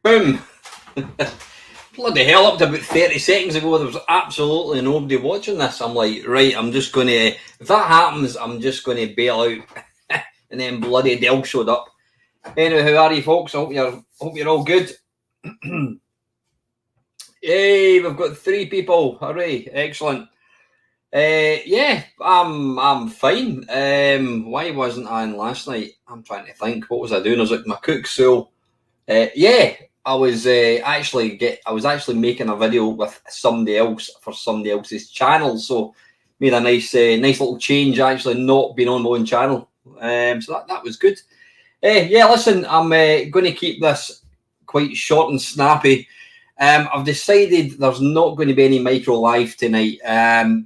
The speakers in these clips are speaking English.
Boom! Bloody hell, up to about 30 seconds ago, there was absolutely nobody watching this. I'm like, right, I'm just going to, if that happens, I'm just going to bail out. And then bloody Dell showed up. Anyway, how are you folks? I hope you're all good. Yay, we've got 3 people. Hooray, excellent. Yeah, I'm fine. Why wasn't I on last night? I'm trying to think. What was I doing? I was like my cook, so yeah, I was actually making a video with somebody else for somebody else's channel, so made a nice little change, actually not being on my own channel. So that was good. Yeah, listen, I'm going to keep this quite short and snappy. I've decided there's not going to be any micro live tonight. I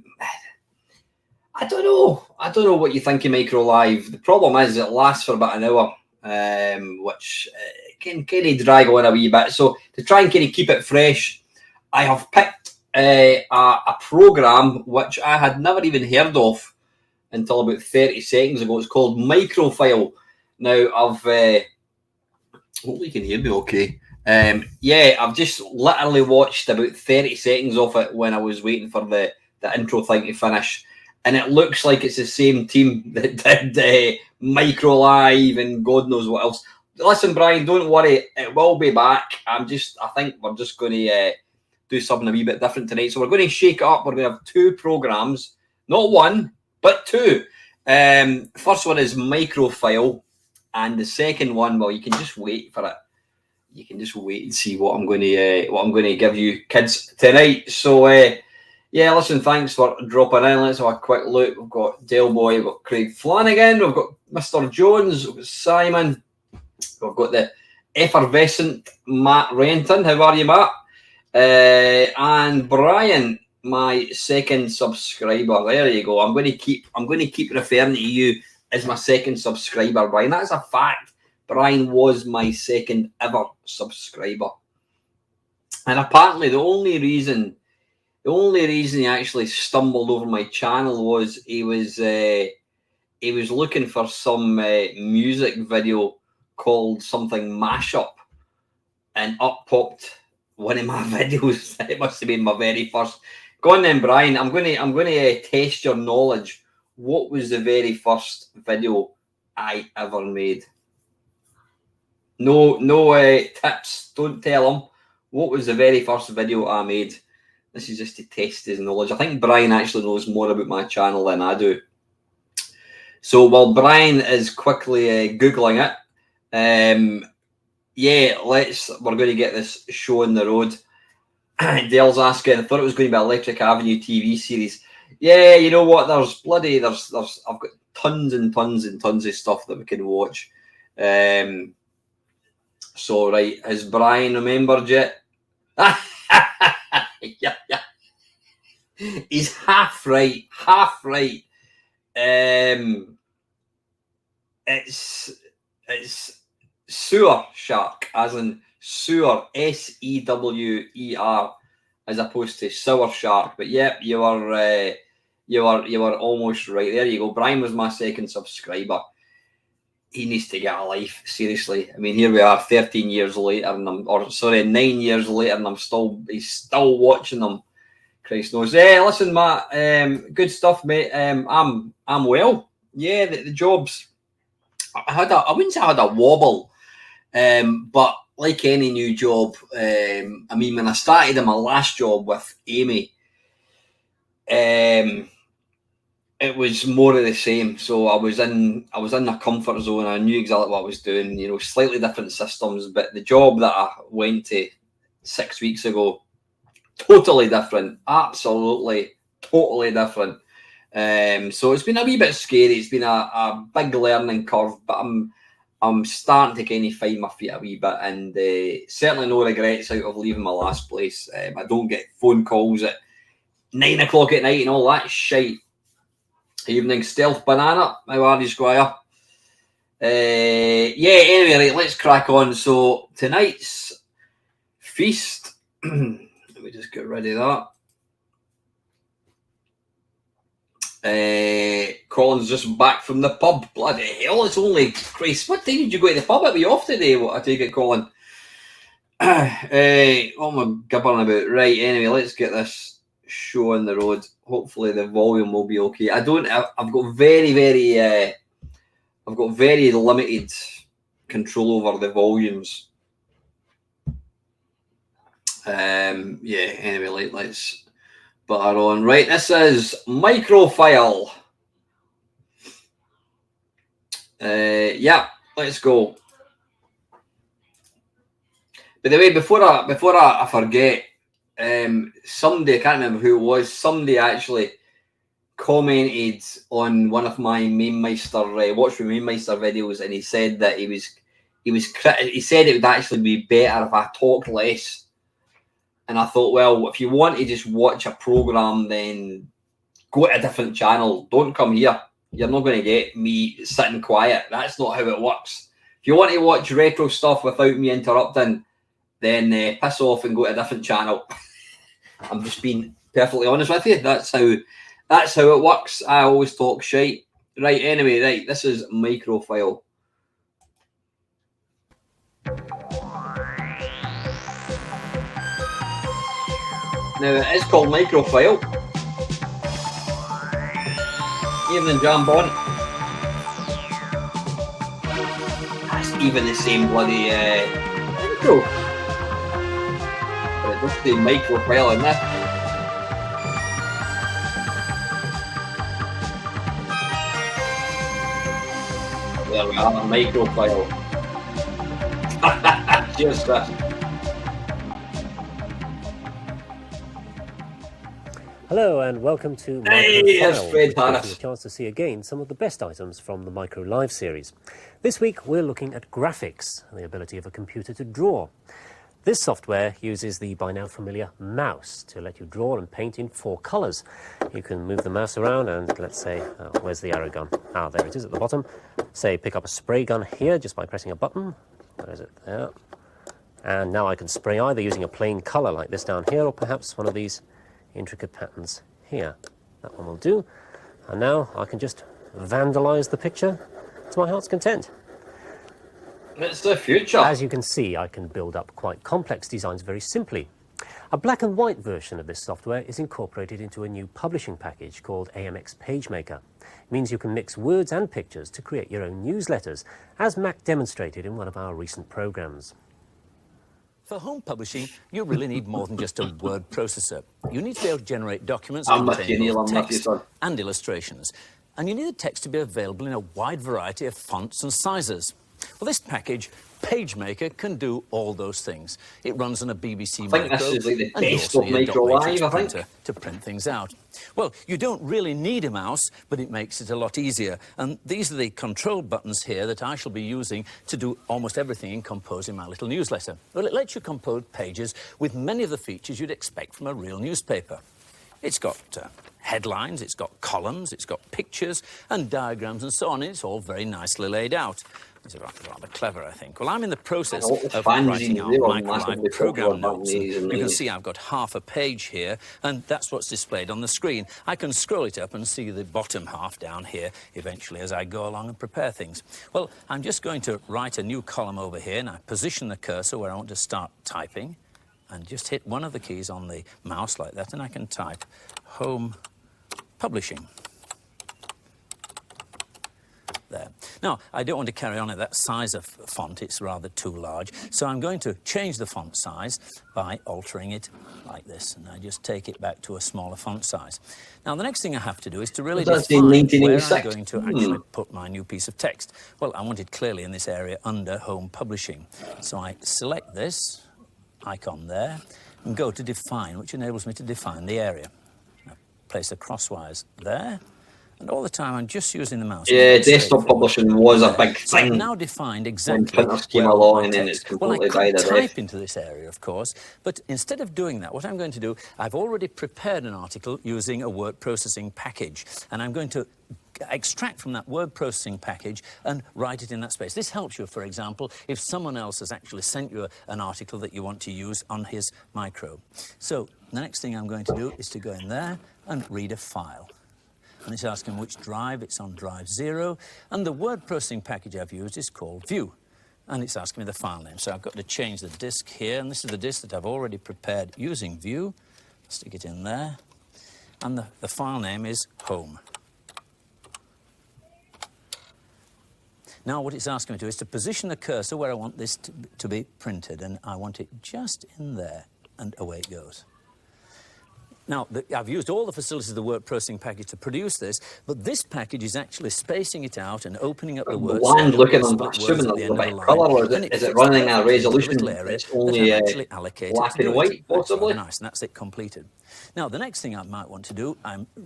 don't know what you think of micro live. The problem is it lasts for about an hour, which can kind of drag on a wee bit. So to try and kind of keep it fresh, I have picked a program which I had never even heard of until about 30 seconds ago. It's called Microfile. Now hopefully you can hear me okay. Yeah, I've just literally watched about 30 seconds of it when I was waiting for the intro thing to finish. And it looks like it's the same team that did Micro Live and God knows what else. Listen, Brian, don't worry. It will be back. I think we're just going to do something a wee bit different tonight. So we're going to shake it up. We're going to have 2 programs. Not 1, but 2. First one is Microfile. And the second one, well, you can just wait for it. You can just wait and see what I'm going to give you kids tonight. So, yeah, listen, thanks for dropping in. Let's have a quick look. We've got Del Boy, we've got Craig Flanagan, we've got Mr. Jones, we've got Simon, we've got the effervescent Matt Renton. How are you, Matt? And Brian, my second subscriber. There you go. I'm going to keep referring to you as my second subscriber, Brian. That's a fact. Brian was my second ever subscriber. And apparently the only reason he actually stumbled over my channel was he was looking for some music video called something Mashup, and up popped one of my videos. It must have been my very first. Go on then, Brian. I'm going to test your knowledge. What was the very first video I ever made? No tips. Don't tell him. What was the very first video I made? This is just to test his knowledge. I think Brian actually knows more about my channel than I do. So while Brian is quickly Googling it, yeah, we're going to get this show on the road. Dale's asking, I thought it was going to be Electric Avenue TV series. Yeah, you know what? There's I've got tons and tons and tons of stuff that we can watch. So right, has Brian remembered yet? Yeah. He's half right. It's Sewer Shark, as in sewer, SEWER, as opposed to Sour Shark. But yep, you were almost right. There you go. Brian was my second subscriber. He needs to get a life, seriously. I mean, here we are 13 years later, and 9 years later, and he's still watching them. Christ knows. Hey, listen, Matt, good stuff, mate. I'm well. Yeah, the jobs. I wouldn't say I had a wobble, but like any new job, I mean, when I started in my last job with Amy, it was more of the same. So I was in a comfort zone. I knew exactly what I was doing. You know, slightly different systems, but the job that I went to 6 weeks ago, totally different. Absolutely, totally different. So it's been a wee bit scary. It's been a big learning curve, but I'm starting to kind of find my feet a wee bit, and certainly no regrets out of leaving my last place. I don't get phone calls at 9 o'clock at night and all that shite. Evening, Stealth Banana. How are you, Squire? Yeah, anyway, right, let's crack on. So tonight's feast, let me just get rid of that. Colin's just back from the pub. Bloody hell, it's only Christ. What time did you go to the pub? Are we off today? What I take it, Colin? What am I gibbering about? Right, anyway, let's get this show on the road. Hopefully the volume will be okay. I've got very limited control over the volumes. Yeah, anyway, let's butter on. Right, this is Microfile. Yeah, let's go. By the way, before I forget, somebody, I can't remember who it was, somebody actually commented on one of my Mamemeister Watch My Mamemeister videos, and he said that he said it would actually be better if I talked less. And I thought, well, if you want to just watch a program, then go to a different channel. Don't come here. You're not going to get me sitting quiet. That's not how it works. If you want to watch retro stuff without me interrupting, then piss off and go to a different channel. I'm just being perfectly honest with you. That's how it works. I always talk shite. Right, anyway, right, this is Microfile. Now, it is called Microfile. Evening, Jambon. That's even the same bloody intro. But it does say Microfile in this. There we are, Microfile. Cheers, Chris. Hello and welcome to Microfile, which gives you a chance to see again some of the best items from the Micro Live series. This week we're looking at graphics, the ability of a computer to draw. This software uses the by now familiar mouse to let you draw and paint in 4 colours. You can move the mouse around and let's say, where's the arrow gun? Ah, there it is at the bottom. Say pick up a spray gun here just by pressing a button. Where is it? There. And now I can spray either using a plain colour like this down here or perhaps one of these intricate patterns here. That one will do. And now I can just vandalise the picture to my heart's content. It's the future. As you can see, I can build up quite complex designs very simply. A black and white version of this software is incorporated into a new publishing package called AMX PageMaker. It means you can mix words and pictures to create your own newsletters, as Mac demonstrated in one of our recent programs. For home publishing, you really need more than just a word processor. You need to be able to generate documents containing both text and illustrations. And you need the text to be available in a wide variety of fonts and sizes. Well, this package, PageMaker, can do all those things. It runs on a BBC Micro, this is like the and you best also of need a Micro dot Live, matrix I think. printer to print things out. Well, you don't really need a mouse, but it makes it a lot easier. And these are the control buttons here that I shall be using to do almost everything in composing my little newsletter. Well, it lets you compose pages with many of the features you'd expect from a real newspaper. It's got headlines, it's got columns, it's got pictures and diagrams and so on, and it's all very nicely laid out. It's rather clever, I think. Well, I'm in the process of writing out Microlive program notes. And you can see I've got half a page here, and that's what's displayed on the screen. I can scroll it up and see the bottom half down here eventually as I go along and prepare things. Well, I'm just going to write a new column over here, and I position the cursor where I want to start typing, and just hit one of the keys on the mouse like that, and I can type Home Publishing. There. Now, I don't want to carry on at that size of font, it's rather too large, so I'm going to change the font size by altering it like this, and I just take it back to a smaller font size. Now, the next thing I have to do is to really define where I'm going to actually put my new piece of text. Well, I want it clearly in this area under Home Publishing. So I select this icon there and go to Define, which enables me to define the area. I place the crosswires there. And all the time, I'm just using the mouse. Yeah, desktop publishing was a big thing. So I've now defined exactly printers came along and then it's well, I completely could type into this area, of course, but instead of doing that, what I'm going to do, I've already prepared an article using a word processing package, and I'm going to extract from that word processing package and write it in that space. This helps you, for example, if someone else has actually sent you an article that you want to use on his Micro. So the next thing I'm going to do is to go in there and read a file. And it's asking which drive. It's on drive 0. And the word processing package I've used is called View. And it's asking me the file name. So I've got to change the disk here. And this is the disk that I've already prepared using View. Stick it in there. And the file name is Home. Now what it's asking me to do is to position the cursor where I want this to be printed. And I want it just in there. And away it goes. Now, I've used all the facilities of the word processing package to produce this, but this package is actually spacing it out and opening up the words. Blind looking on assuming the bit colour, or is it running a resolution? It's only black and white, possibly. Nice, and that's it completed. Now, the next thing I might want to do,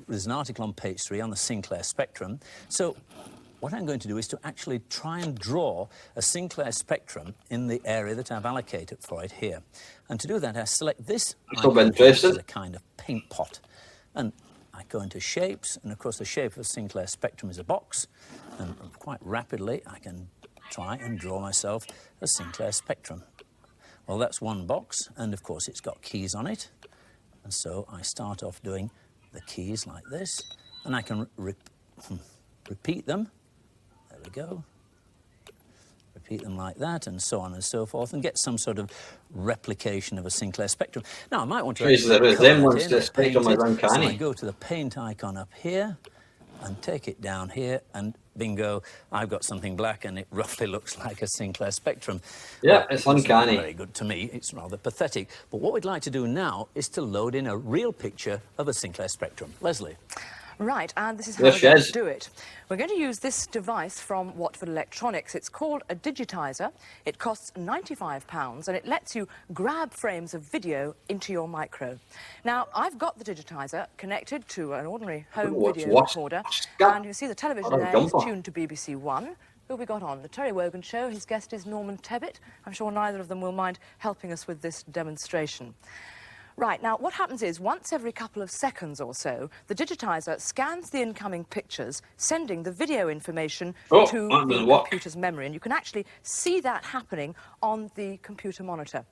there's an article on page 3 on the Sinclair spectrum. So what I'm going to do is to actually try and draw a Sinclair spectrum in the area that I've allocated for it here. And to do that, I select this as a kind of paint pot. And I go into Shapes, and of course the shape of a Sinclair spectrum is a box. And quite rapidly, I can try and draw myself a Sinclair spectrum. Well, that's one box, and of course it's got keys on it. And so I start off doing the keys like this, and I can repeat them. There we go. Repeat them like that, and so on and so forth, and get some sort of replication of a Sinclair spectrum. Now, I might want to... the resemblance to the spectrum is uncanny. So I go to the paint icon up here, and take it down here, and bingo, I've got something black, and it roughly looks like a Sinclair spectrum. Yeah, it's uncanny. Very good to me. It's rather pathetic. But what we'd like to do now is to load in a real picture of a Sinclair spectrum. Leslie. Right, and this is how we're going to do it. We're going to use this device from Watford Electronics. It's called a digitizer. It costs £95, and it lets you grab frames of video into your Micro. Now, I've got the digitizer connected to an ordinary home video recorder, and you can see the television there is tuned to BBC One. Who have we got on? The Terry Wogan Show. His guest is Norman Tebbit. I'm sure neither of them will mind helping us with this demonstration. Right, now what happens is once every couple of seconds or so, the digitizer scans the incoming pictures, sending the video information to the computer's memory, and you can actually see that happening on the computer monitor.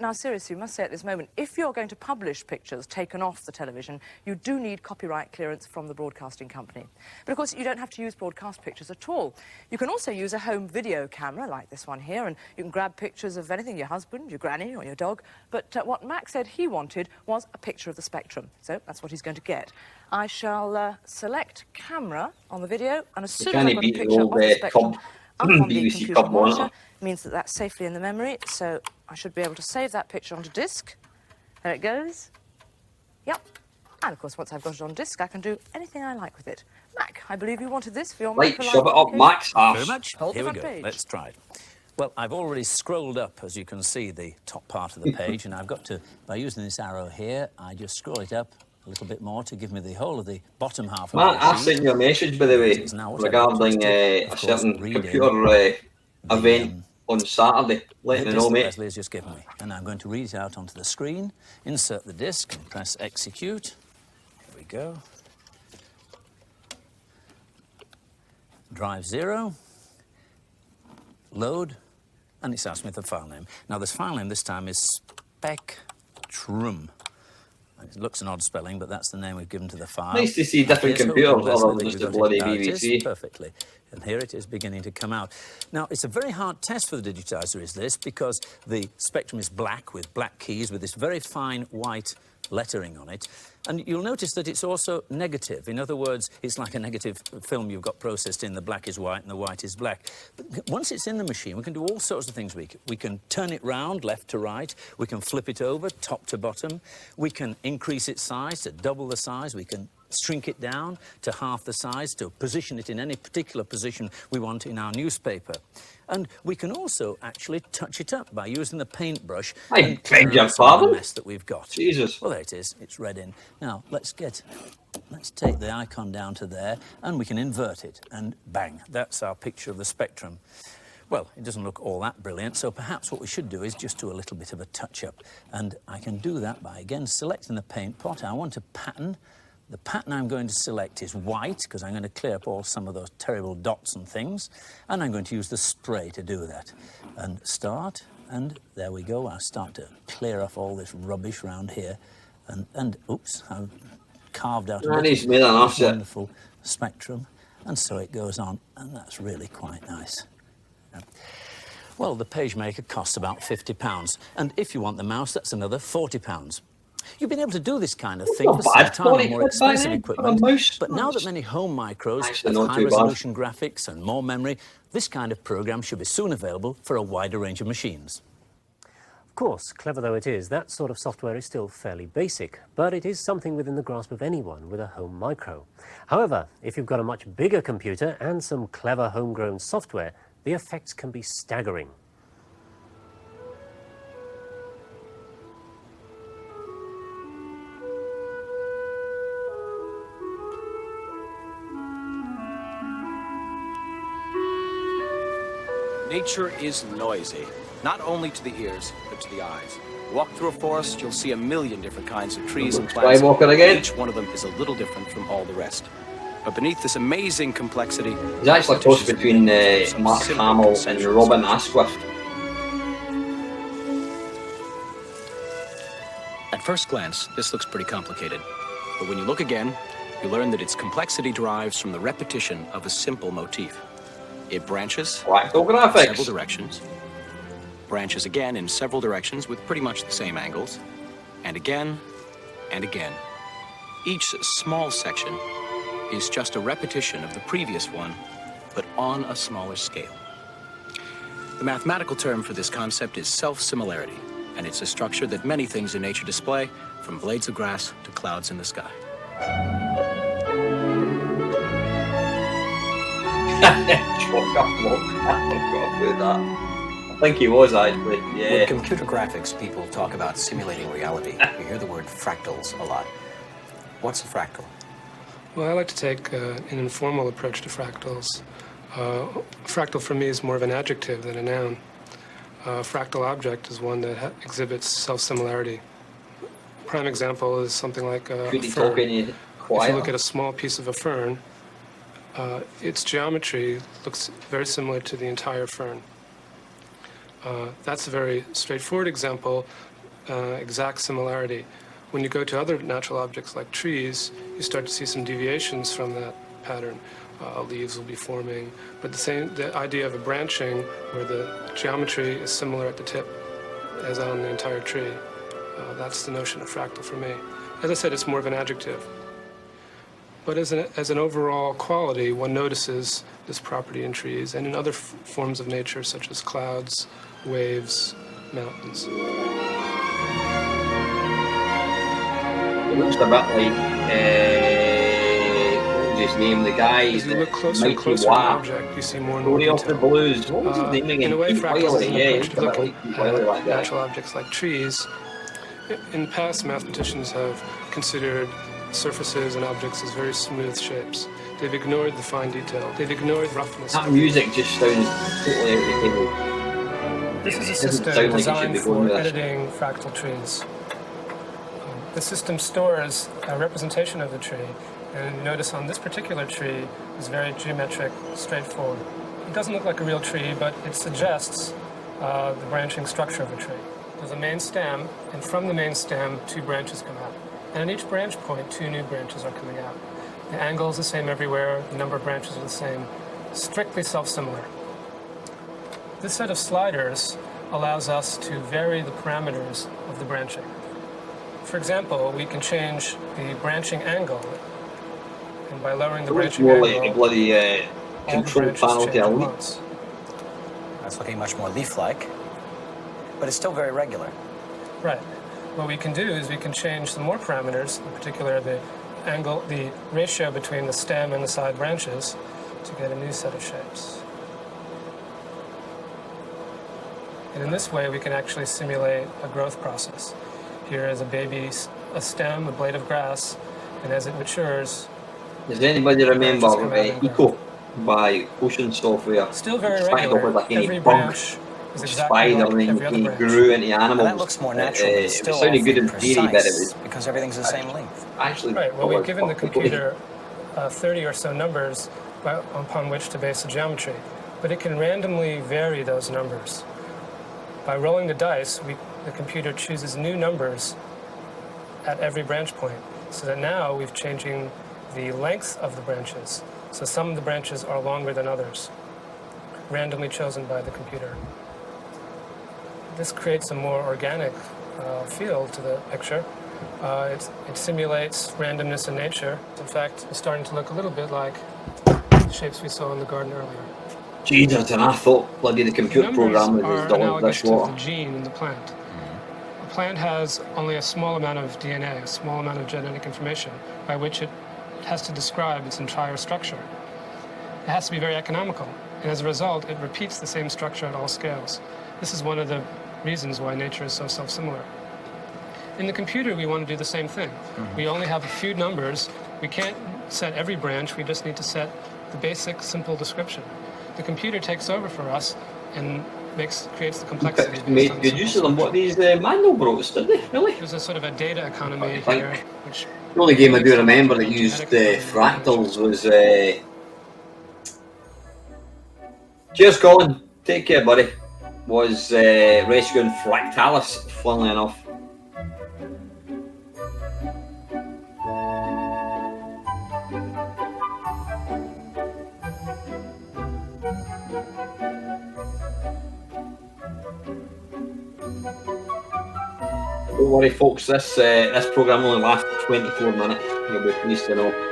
Now, seriously, you must say at this moment, if you're going to publish pictures taken off the television, you do need copyright clearance from the broadcasting company. But of course, you don't have to use broadcast pictures at all. You can also use a home video camera, like this one here, and you can grab pictures of anything, your husband, your granny, or your dog. But what Max said he wanted was a picture of the spectrum. So that's what he's going to get. I shall select camera on the video, and as soon as I've got a picture of the spectrum up on the computer monitor, means that that's safely in the memory, so I should be able to save that picture onto disk. There it goes. Yep. And of course, once I've got it on disk, I can do anything I like with it. Mac, I believe you wanted this for your Right, shove it up, Max. Very much. Hold Here the we go. page. Let's try it. Well, I've already scrolled up, as you can see, the top part of the page, and I've got to, by using this arrow here, I just scroll it up a little bit more to give me the whole of the bottom half of the Matt, I've sent you a message, by the way, regarding a certain computer event on Saturday, letting you know, mate. Leslie has just given me. And I'm going to read it out onto the screen, insert the disk, and press execute. Here we go. Drive 0. Load. And it's asked me the file name. Now, this file name this time is Spectrum. It looks an odd spelling, but that's the name we've given to the file. Nice to see different computers other than just the bloody BBC. Perfectly. And here it is beginning to come out. Now, it's a very hard test for the digitizer, is this, because the spectrum is black with black keys with this very fine white lettering on it. And you'll notice that it's also negative. In other words, it's like a negative film you've got processed in. The black is white and the white is black. But once it's in the machine, we can do all sorts of things. We can turn it round, left to right. We can flip it over, top to bottom. We can increase its size to double the size. We can shrink it down to half the size to position it in any particular position we want in our newspaper. And we can also actually touch it up by using the paintbrush. I beg your pardon? The mess that we've got. Jesus. Well, there it is. It's red in. Now, let's take the icon down to there, and we can invert it, and bang, that's our picture of the spectrum. Well, it doesn't look all that brilliant, so perhaps what we should do is just do a little bit of a touch-up. And I can do that by, again, selecting the paint pot. I want a pattern. The pattern I'm going to select is white, because I'm going to clear up some of those terrible dots and things. And I'm going to use the spray to do that. And start, and there we go. I'll start to clear off all this rubbish around here. And oops, I've carved out a wonderful spectrum. And so it goes on, and that's really quite nice. Well, the PageMaker costs about £50. And if you want the mouse, that's another £40. You've been able to do this kind of thing for some time on more expensive equipment, but now that many home micros have high-resolution graphics and more memory, this kind of program should be soon available for a wider range of machines. Of course, clever though it is, that sort of software is still fairly basic, but it is something within the grasp of anyone with a home micro. However, if you've got a much bigger computer and some clever homegrown software, the effects can be staggering. Nature is noisy, not only to the ears, but to the eyes. Walk through a forest, you'll see a million different kinds of trees and plants. Each one of them is a little different from all the rest. But beneath this amazing complexity... There's actually a toss between Mark Hamill and Robin Asquith. At first glance, this looks pretty complicated. But when you look again, you learn that its complexity derives from the repetition of a simple motif. It branches in several directions, branches again in several directions with pretty much the same angles, and again and again. Each small section is just a repetition of the previous one, but on a smaller scale. The mathematical term for this concept is self-similarity, and it's a structure that many things in nature display, from blades of grass to clouds in the sky. I think he was actually, yeah. With computer graphics, people talk about simulating reality. You hear the word fractals a lot. What's a fractal? Well, I like to take an informal approach to fractals. Fractal for me is more of an adjective than a noun. Fractal object is one that exhibits self-similarity. A prime example is something like a fern. If you look at a small piece of a fern, its geometry looks very similar to the entire fern. That's a very straightforward example, exact similarity. When you go to other natural objects like trees, you start to see some deviations from that pattern. Leaves will be forming, but the idea of a branching where the geometry is similar at the tip as on the entire tree, that's the notion of fractal for me. As I said, it's more of an adjective. But as an overall quality, one notices this property in trees and in other forms of nature, such as clouds, waves, mountains. It looks a bit like, what was his name, the guy, as you look closer and Mighty closer Wah, to an object, you see more and more Story of the detail. Blues. What was his name again? In a way, Pete fractals Wiley. is an Yeah, approach it's to a bit look like Pete Wiley, at like that. natural objects like trees. In the past, mathematicians have considered surfaces and objects as very smooth shapes. They've ignored the fine detail. They've ignored roughness. That music just sounds totally out of the table. This is a Doesn't system sound like it should designed be going for with this. editing fractal trees. The system stores a representation of the tree, and notice on this particular tree is very geometric, straightforward. It doesn't look like a real tree, but it suggests the branching structure of a tree. There's a main stem, and from the main stem, 2 branches come out. And at each branch point, 2 new branches are coming out. The angle is the same everywhere, the number of branches are the same, strictly self-similar. This set of sliders allows us to vary the parameters of the branching. For example, we can change the branching angle, and by lowering the It looks branching more angle, like a bloody all the control branches panel change to a at leaf. once. That's looking much more leaf-like, but it's still very regular. Right. What we can do is we can change some more parameters, in particular the angle, the ratio between the stem and the side branches, to get a new set of shapes. And in this way, we can actually simulate a growth process. Here is a stem, a blade of grass, and as it matures... Does anybody remember Eco ground. by Ocean Software? Still very It started off regular. with like Every any bug, branch is exactly spider, like and then every other he branch. grew into animals. And that looks more natural, but it's It still sounded good in awfully theory, but it precise, was because everything's the same length. actually... Right, well, it we've was given the fucking computer 30 or so numbers upon which to base the geometry, but it can randomly vary those numbers. By rolling the dice, the computer chooses new numbers at every branch point, so that now we're changing the length of the branches. So some of the branches are longer than others, randomly chosen by the computer. This creates a more organic feel to the picture. It simulates randomness in nature. In fact, it's starting to look a little bit like the shapes we saw in the garden earlier. Jesus, and I thought bloody the computer program was Numbers as are dull as analogous to dishwater. the gene in the plant. A plant has only a small amount of DNA, a small amount of genetic information, by which it has to describe its entire structure. It has to be very economical, and as a result, it repeats the same structure at all scales. This is one of the reasons why nature is so self-similar. In the computer, we want to do the same thing. We only have a few numbers. We can't set every branch. We just need to set the basic, simple description. The computer takes over for us and creates the complexity. Made good use of them. What these Mandelbrot's, did they? Really? There's a sort of a data economy I think here, which... The only game I do remember that used fractals was... Cheers, Colin. Take care, buddy. Was Rescuing Fractalis, funnily enough. Don't worry, folks. This program only lasts 24 minutes. You'll be pleased to know.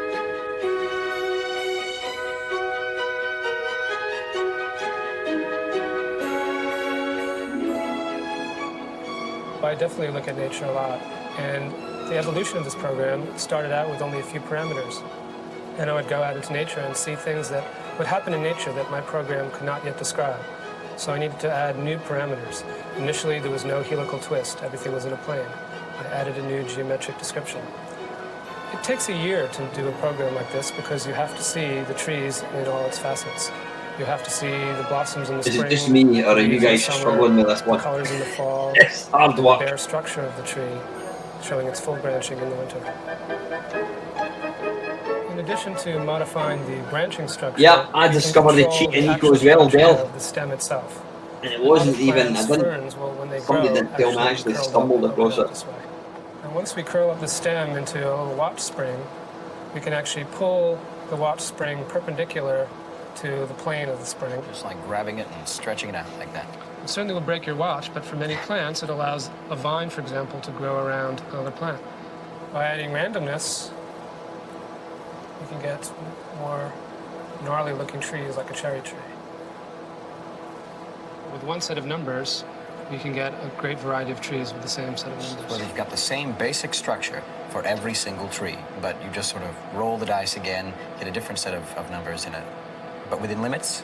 I definitely look at nature a lot, and the evolution of this program started out with only a few parameters. And I would go out into nature and see things that would happen in nature that my program could not yet describe. So I needed to add new parameters. Initially, there was no helical twist. Everything was in a plane. I added a new geometric description. It takes a year to do a program like this because you have to see the trees in all its facets. You have to see the blossoms in the spring. Is it just me, or are you guys struggling with this one? Colors in the fall. It's hard work. The bare structure of the tree, showing its full branching in the winter. In addition to modifying the branching structure, yeah, I discovered the cheat in Eco as well, Dale. The stem itself. And it wasn't even, I didn't, ferns, well, when they somebody grow, didn't tell me, I actually stumbled across it. And once we curl up the stem into a little watch spring, we can actually pull the watch spring perpendicular to the plane of the spring. Just like grabbing it and stretching it out like that. It certainly will break your watch, but for many plants, it allows a vine, for example, to grow around another plant. By adding randomness, you can get more gnarly-looking trees like a cherry tree. With one set of numbers, you can get a great variety of trees with the same set of numbers. Well, you've got the same basic structure for every single tree, but you just sort of roll the dice again, hit a different set of numbers in it. But within limits?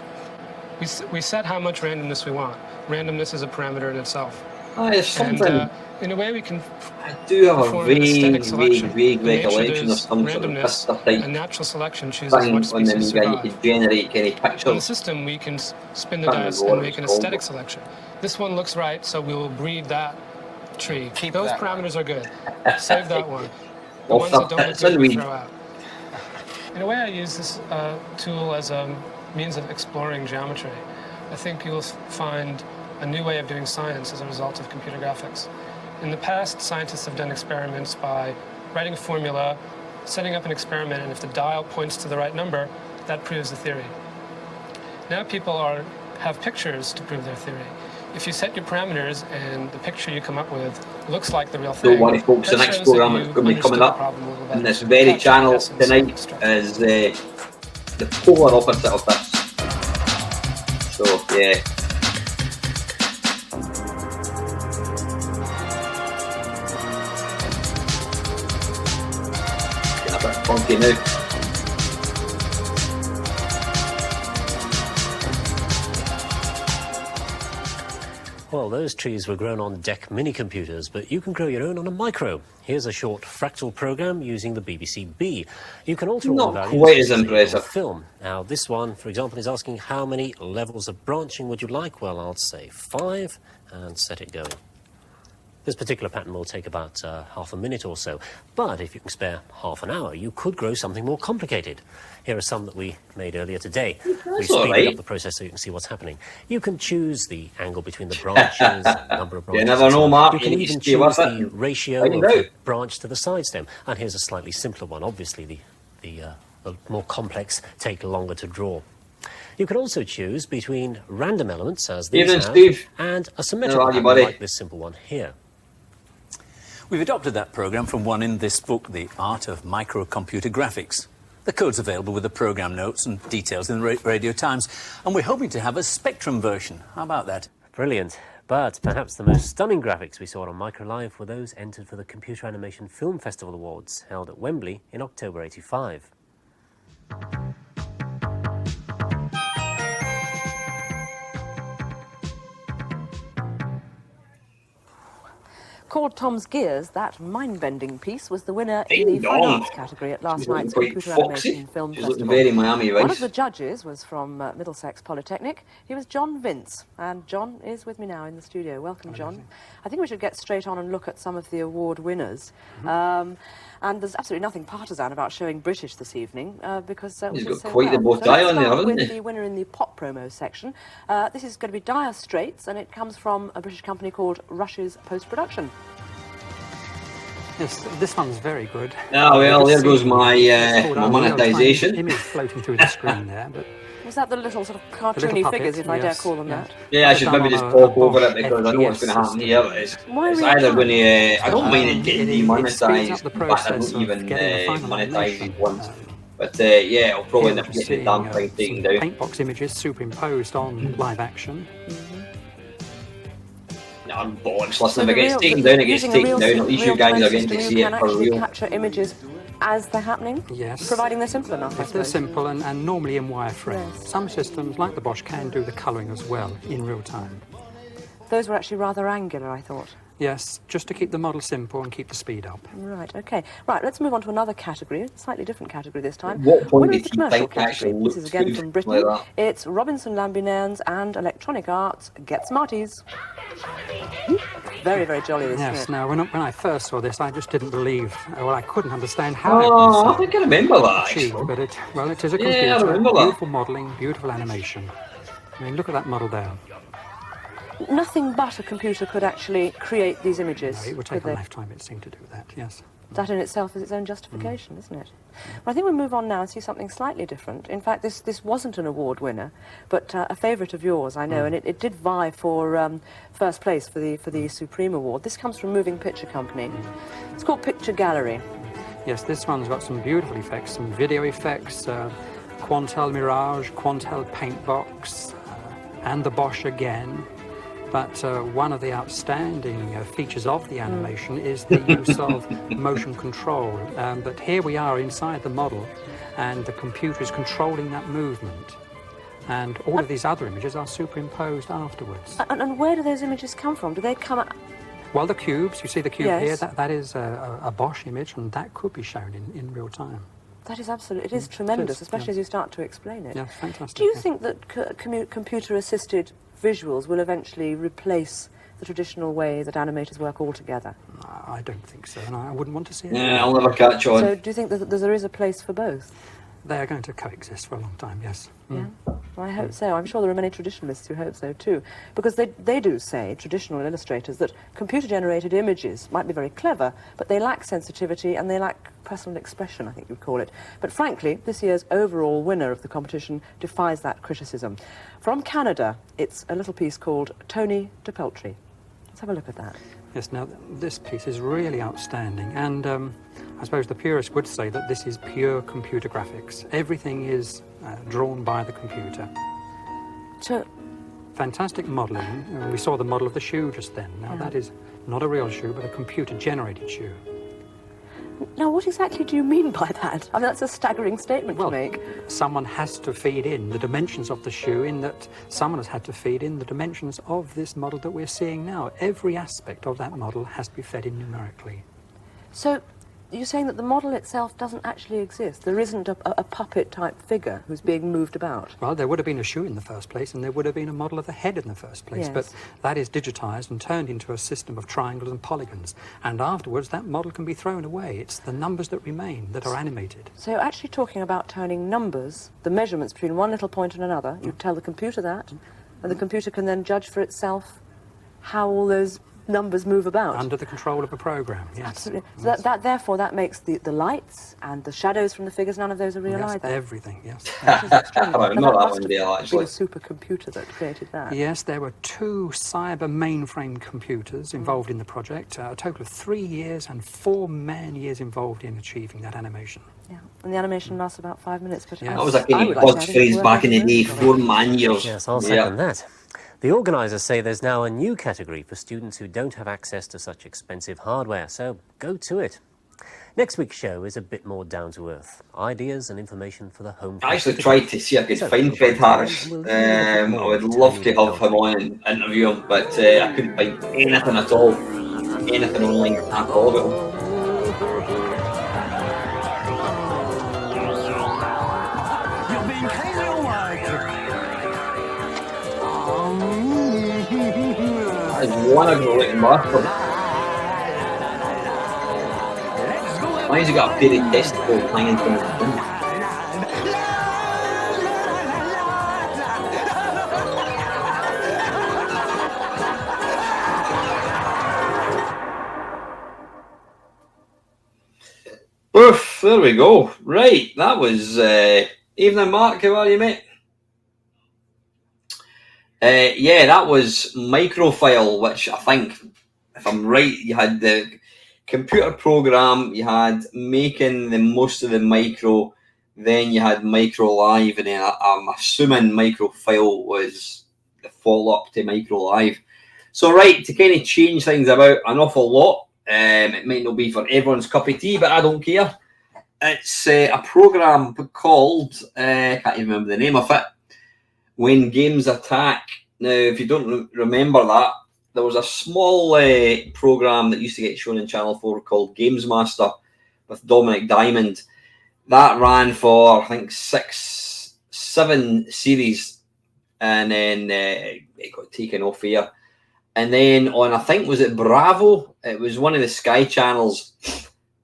We set how much randomness we want. Randomness is a parameter in itself. Oh, it's something. And, in a way, we can. I do have a vague recollection of some sort of pista type a natural selection chooses thing what on the species guy you survive. could generate any pictures. In the system, we can spin the dice and make an aesthetic selection. This one looks right, so we will breed that tree. Keep Those that parameters are good. Save that one. The Well, ones that don't look good, we we throw out. In a way, I use this tool as a means of exploring geometry. I think you'll find a new way of doing science as a result of computer graphics. In the past, scientists have done experiments by writing a formula, setting up an experiment, and if the dial points to the right number, that proves the theory. Now people have pictures to prove their theory. If you set your parameters and the picture you come up with looks like the real thing, don't worry folks, the next program that's going to be coming up on this very channel tonight is the polar opposite of this. So, yeah. Getting a bit funky now. Well, those trees were grown on DEC mini-computers, but you can grow your own on a micro. Here's a short fractal program using the BBC B. You can alter all the values quite as impressive. film. Now, this one, for example, is asking how many levels of branching would you like? Well, I'll say 5 and set it going. This particular pattern will take about half a minute or so, but if you can spare half an hour, you could grow something more complicated. Here are some that we made earlier today. We speeded up the process so you can see what's happening. You can choose the angle between the branches, number of branches. You never know, Mark. You can even choose the ratio of the branch to the side stem. And here's a slightly simpler one. Obviously, the more complex take longer to draw. You can also choose between random elements, as these have, and a symmetrical pattern like this simple one here. We've adopted that program from one in this book, The Art of Microcomputer Graphics. The code's available with the program notes and details in the Radio Times, and we're hoping to have a Spectrum version. How about that? Brilliant. But perhaps the most stunning graphics we saw on MicroLive were those entered for the Computer Animation Film Festival Awards, held at Wembley in October '85. Called Tom's Gears, that mind-bending piece was the winner in the fine arts category at last night's Computer Animation Film Festival. Very Miami One of the judges was from Middlesex Polytechnic. He was John Vince, and John is with me now in the studio. Welcome, John. I think we should get straight on and look at some of the award winners. And there's absolutely nothing partisan about showing British this evening because he's got quite the bow tie on there, hasn't he? The winner in the pop promo section. This is going to be Dire Straits, and it comes from a British company called Rush's Post Production. Yes, this one's very good. Oh well, there goes my monetisation. Image floating through the screen there, but. Was that the little sort of cartoony figures, if I dare call them that? Yeah, I should maybe just talk over it because I know what's going to happen here. It's either going to... I don't mind it getting demonetised, but I don't even monetise it once. But yeah, I'll probably end up getting the damn thing taken down. Paintbox images superimposed on live action. No, I'm bollocks. Listen, if it gets taken down, it gets taken down. At least you guys are getting to see it for real. Capture images as they're happening? Yes. Providing they're simple enough, If they're simple and normally in wireframe. Yes. Some systems, like the Bosch, can do the colouring as well in real time. Those were actually rather angular, I thought. Yes, just to keep the model simple and keep the speed up. Right, okay. Right, let's move on to another category, a slightly different category this time. At what point Winner did of the you commercial think category. actually This is again looked from good Britain. like that? It's Robinson Lambinans and Electronic Arts Get Smarties. Very, very jolly, this Yes, isn't it? now when I first saw this, I just didn't believe, well, I couldn't understand how Oh, I it think I remember that, achieved, actually. but it is a Yeah, I computer, remember that. beautiful modelling, beautiful animation. I mean, look at that model there. Nothing but a computer could actually create these images. No, it would take a lifetime, it seemed, to do that, yes. That in itself is its own justification, isn't it? Well, I think we'll move on now and see something slightly different. In fact, this wasn't an award winner, but a favourite of yours, I know, and it did vie for first place for the Supreme Award. This comes from Moving Picture Company. It's called Picture Gallery. Yes, this one's got some beautiful effects, some video effects, Quantel Mirage, Quantel Paintbox, and the Bosch again. But one of the outstanding features of the animation is the use of motion control. But here we are inside the model, and the computer is controlling that movement. And all of these other images are superimposed afterwards. And where do those images come from? Do they come out? Well, the cubes, you see the cube Yes. here, that is a Bosch image, and that could be shown in real time. That is absolutely, it is tremendous, especially yeah. as you start to explain it. Yeah, fantastic. Do you yeah. think that computer-assisted visuals will eventually replace the traditional way that animators work altogether? I don't think so, and I wouldn't want to see it. Yeah, I'll never catch on. So do you think that there is a place for both? They are going to coexist for a long time, yes. Yeah, well, I hope so. I'm sure there are many traditionalists who hope so too, because they do say, traditional illustrators, that computer-generated images might be very clever, but they lack sensitivity and they lack personal expression, I think you'd call it. But frankly, this year's overall winner of the competition defies that criticism. From Canada, it's a little piece called Tony de Peltry. Let's have a look at that. Yes, now, this piece is really outstanding, and I suppose the purists would say that this is pure computer graphics. Everything is drawn by the computer. So, fantastic modelling. We saw the model of the shoe just then. Now, that is not a real shoe, but a computer-generated shoe. now what exactly do you mean by that? I mean, that's a staggering statement to make. Someone has to feed in the dimensions of the shoe, in that someone has had to feed in the dimensions of this model that we're seeing now. Every aspect of that model has to be fed in numerically. So, you're saying that the model itself doesn't actually exist? There isn't a puppet-type figure who's being moved about? Well, there would have been a shoe in the first place, and there would have been a model of the head in the first place. Yes. But that is digitised and turned into a system of triangles and polygons. And afterwards, that model can be thrown away. It's the numbers that remain that are animated. So you're actually talking about turning numbers, the measurements between one little point and another. You tell the computer that, and the computer can then judge for itself how all those numbers move about. Under the control of a program, yes. Absolutely. So Yes. therefore, that makes the lights and the shadows from the figures, none of those are real Yes, either. everything, yes. Which is extraordinary. I And remember that must one have deal, been actually. a supercomputer that created that. Yes, there were 2 cyber mainframe computers involved in the project, a total of 3 years and 4 man-years involved in achieving that animation. Yeah. And the animation lasts about 5 minutes. But Yeah. That was a I Kenny would like to Pod's add it phrase to back in the work day, as well. 4 man years. Yes, I'll second that. The organisers say there's now a new category for students who don't have access to such expensive hardware, so go to it. Next week's show is a bit more down to earth. Ideas and information for the home. I actually tried to see if I could find Fred Harris. I would love to have him on and interview him, but I couldn't find anything at all. Anything online at all about him. I want to go looking back for why has he got a pair of testicles hanging from his thing? Oof, there we go. Right, that was evening, Mark. How are you, mate? Yeah, that was Microfile, which I think, if I'm right, you had the computer program, you had making the most of the micro, then you had Micro Live, and then I'm assuming Microfile was the follow-up to Micro Live. So, right, to kind of change things about an awful lot, it might not be for everyone's cup of tea, but I don't care. It's a program called, I can't even remember the name of it, When Games Attack. Now, if you don't remember that, there was a small program that used to get shown in Channel 4 called Mamemeister with Dominic Diamond. That ran for, I think, 7 series, and then it got taken off here. And then on, I think, was it Bravo? It was one of the Sky channels.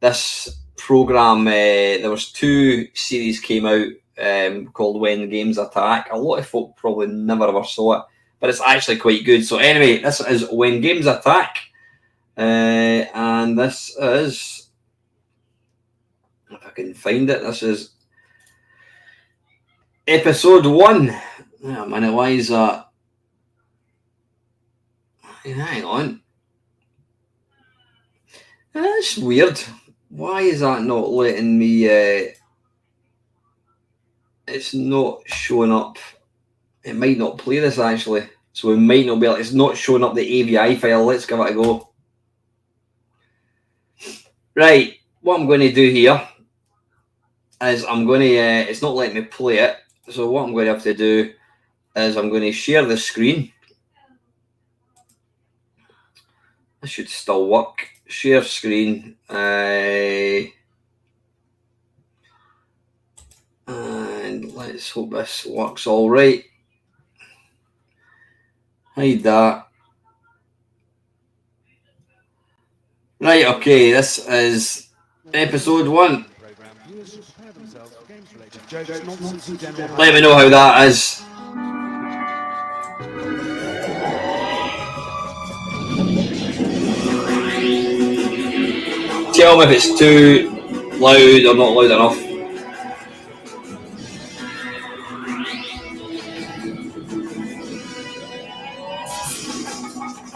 This program, there was 2 series came out called When Games Attack. A lot of folk probably never ever saw it, but it's actually quite good. So anyway, this is When Games Attack, and this is, if I can find it, this is episode 1. Oh, man, why is that? Hang on. That's weird. Why is that not letting me... it's not showing up. It might not play this, actually. So we might not be able... It's not showing up the AVI file. Let's give it a go. Right. What I'm going to do here is I'm going to... it's not letting me play it. So what I'm going to have to do is I'm going to share the screen. This should still work. Share screen. And let's hope this works all right. Hide that. Right, okay, this is episode 1. Let me know how that is. Tell me if it's too loud or not loud enough.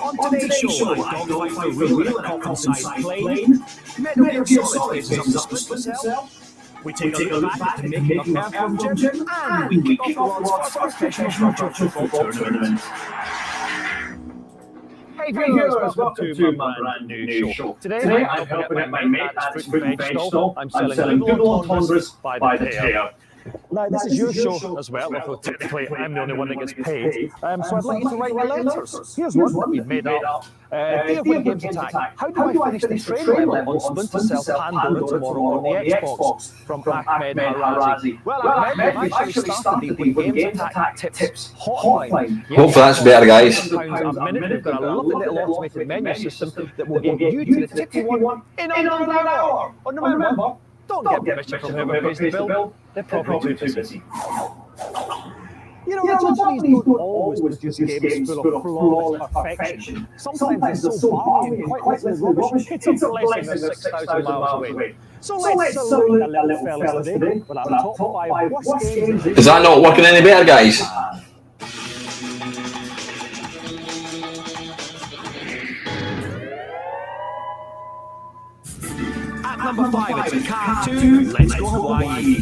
On today's show, I dogfight for real in a coffin-sized plane. Metal Gear Solid faces up to Splinter Cell. We take a look back at the making of Earthworm Jim, and we kick off the world's first professional football tournament. Hey viewers, welcome to my brand new show. Today I'm helping out my mate at his fruit and veg stall. I'm selling Google Entendres by the pair. Now, this is your show as well, although technically I'm the only one that gets paid. So I'd like you to write me letters. Here's one that we've made up. Dear When Games Attack, how do I finish the train level on Splinter Cell Pandora tomorrow on the Xbox? From Ahmed Harazi. Well, Ahmed, we've actually started the When Games Attack Tips hotline. Hopefully that's better, guys. A minute. We've got a lovely little automated menu system that will get you to the tip you want in under an hour. And remember, don't get permission from whoever pays the bill. They're probably too busy. You know, the companies don't always produce games full of flawless perfection. Sometimes they're so barmy and quite literally rubbish, it's a blessing they're 6,000 miles away. So let's salute the little fellas today with our top 5 worst games. Is that not working any better, guys? Number 5, it's Car 2, Let's Go Hawaii.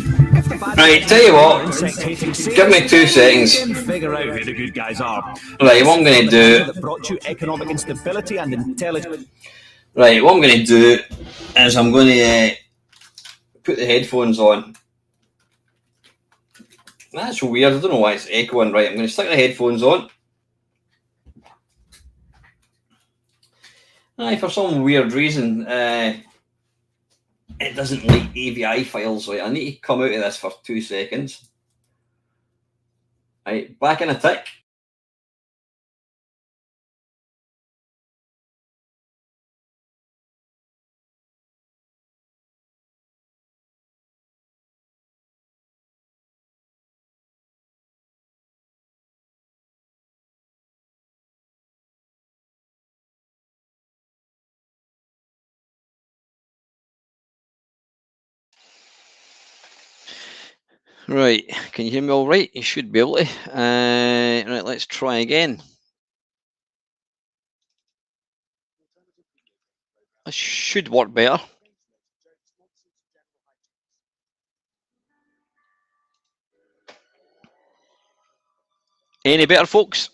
Right, tell you what, give me 2 seconds. Figure out who the good guys are. Right, what I'm going to do... That brought you economic instability and intelligence. Right, what I'm going to do is I'm going to put the headphones on. That's weird, I don't know why it's echoing. Right, I'm going to stick the headphones on. Aye, for some weird reason, it doesn't like AVI files. Right, I need to come out of this for 2 seconds. Right, back in a tick. Right, can you hear me all right? You should be able to. Right, let's try again. This should work better. Any better, folks?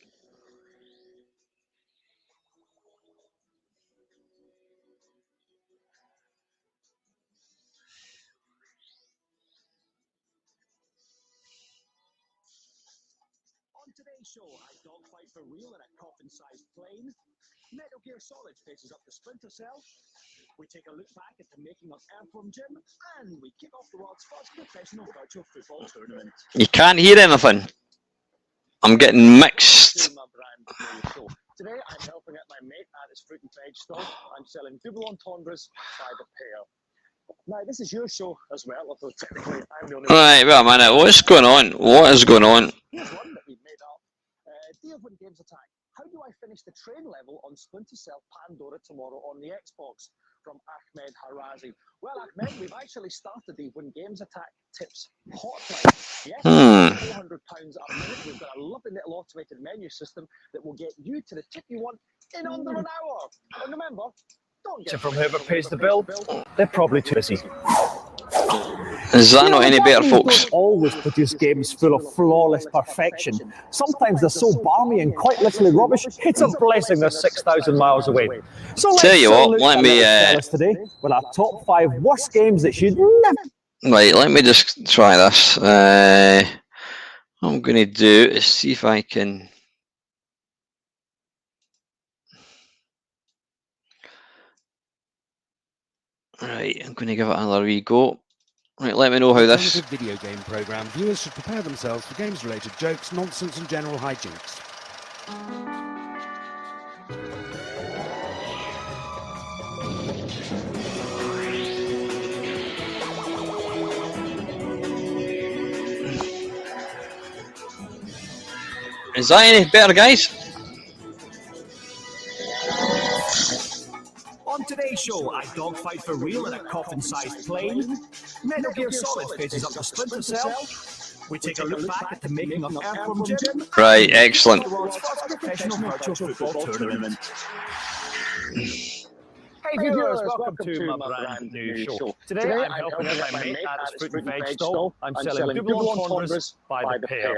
On today's show, I dogfight for real in a coffin-sized plane. Metal Gear Solid faces up to Splinter Cell. We take a look back at the making of Earthworm Jim, and we kick off the world's first professional virtual football tournament. You can't hear anything. I'm getting mixed. Today, I'm helping out my mate at his fruit and veg stall. I'm selling double entendres by the pair. Now, this is your show as well, although technically I'm the only one. Right, wait a minute. What's going on? What is going on? Here's one that we've made up. Dear When Games Attack, how do I finish the train level on Splinter Cell Pandora tomorrow on the Xbox? From Ahmed Harazi. Well, Ahmed, we've actually started the When Games Attack Tips hotline. Yes, £400 a minute. We've got a lovely little automated menu system that will get you to the tip you want in under an hour. And remember, don't get from whoever pays the bill, they're probably too busy. Is that not any better, folks? Always produce games full of flawless perfection. Sometimes they're so balmy and quite literally rubbish, it's a blessing they're 6,000 miles away. So tell you what, let me today with our top 5 worst games that should never. Right, let me just try this. What I'm going to do is see if I can. Right, I'm going to give it another wee go. Right, let me know how this. Video game program. Viewers should prepare themselves for games-related jokes, nonsense, and general hijinks. Is that any better, guys? On today's show, I dogfight for real in a coffin-sized plane. Metal Gear Solid faces up to Splinter Cell. We take a look back at the making of Earthworm Jim. Right, excellent. The world's first professional virtual football tournament. Hey viewers, welcome to my brand new show. Today I'm helping out my mate at his fruit and veg stall. I'm selling double entendres by the pair.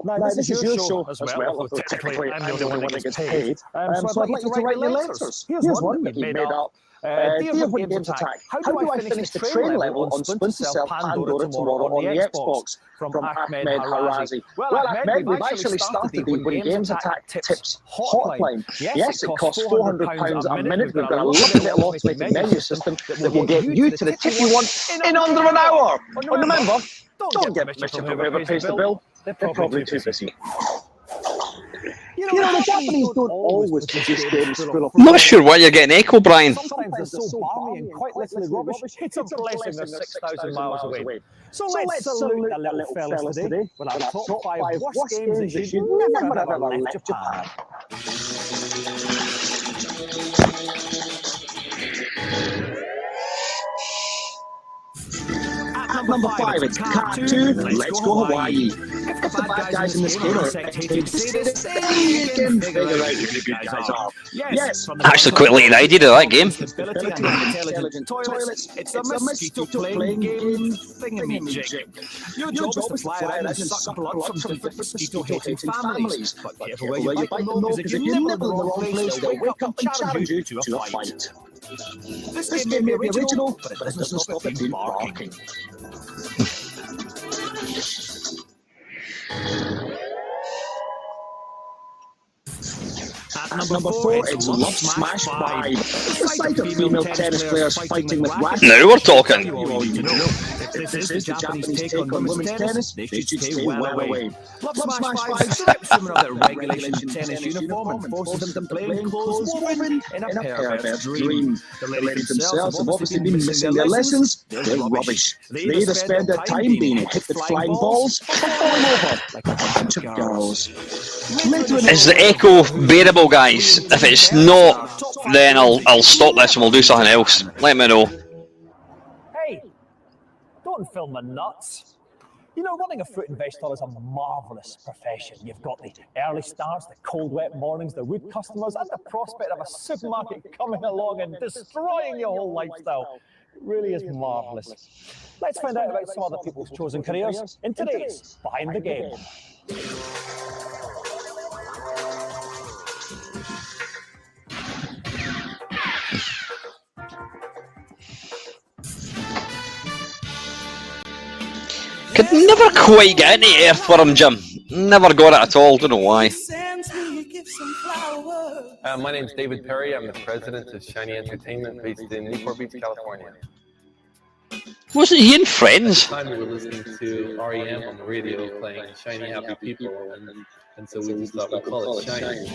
Now, this is your show as well, although technically I'm the only one that gets paid. So I'd like you to write your letters. Here's one that we made up. Dear When Games Attack, how do I finish the train level on Splinter Cell Pandora tomorrow on the Xbox? From Ahmed Harazi. Well, Ahmed, we've actually started the When Games Attack Tips hotline. Yes, it costs £400 a minute. We've got a lovely little automated menu system that will get you to the tip you want in under an hour. And remember, don't get mischief from whoever pays the bill. They're probably too busy. You know, the Japanese don't always produce games full of. I'm not sure why you're getting echo, Brian. Sometimes they're so balmy and quite literally rubbish, it's a blessing they're 6,000 miles away. So let's salute the little fellas today with our top 5 worst games that you should never ever left Japan. At number 5, it's Cat 2, Let's Go Hawaii. If the bad guys in this game are expected to say this, then you can figure out who the good guys are. Yes, Actually, quite late idea to that game. Intelligent toilets, it's a mosquito playing game thingamajig. Your job is to fly around and suck blood from different mosquito-hating families. But careful where you bite them though, because if you nibble in the wrong place, they'll wake up and challenge you to a fight. This game may be original, but it doesn't stop it being barking. At number 4, it's Love Smash 5. It's the sight of female tennis players fighting with wax. Now we're talking. If this is the Japanese take on women's tennis, they should stay well away. Love Smash 5 strips women of their regulation tennis uniform and forces them to play in clothes woven in a pervert's dream. The ladies themselves have obviously been missing their lessons. They're rubbish. They either spend their time being hit with flying balls or falling over like a bunch of girls. Is the echo bearable, guys? If it's not, then I'll stop this and we'll do something else. Let me know. Hey, don't film the nuts. You know, running a fruit and veg stall is a marvellous profession. You've got the early starts, the cold, wet mornings, the rude customers, and the prospect of a supermarket coming along and destroying your whole lifestyle. It really is marvellous. Let's find out about some other people's chosen careers in today's Behind the Game. Could never quite get into Earthworm Jim. Never got it at all. Don't know why. My name's David Perry. I'm the president of Shiny Entertainment based in Newport Beach, California. Wasn't he in Friends? At the time we were listening to REM on the radio playing Shiny Happy People, and so we just thought we'd call it Shiny.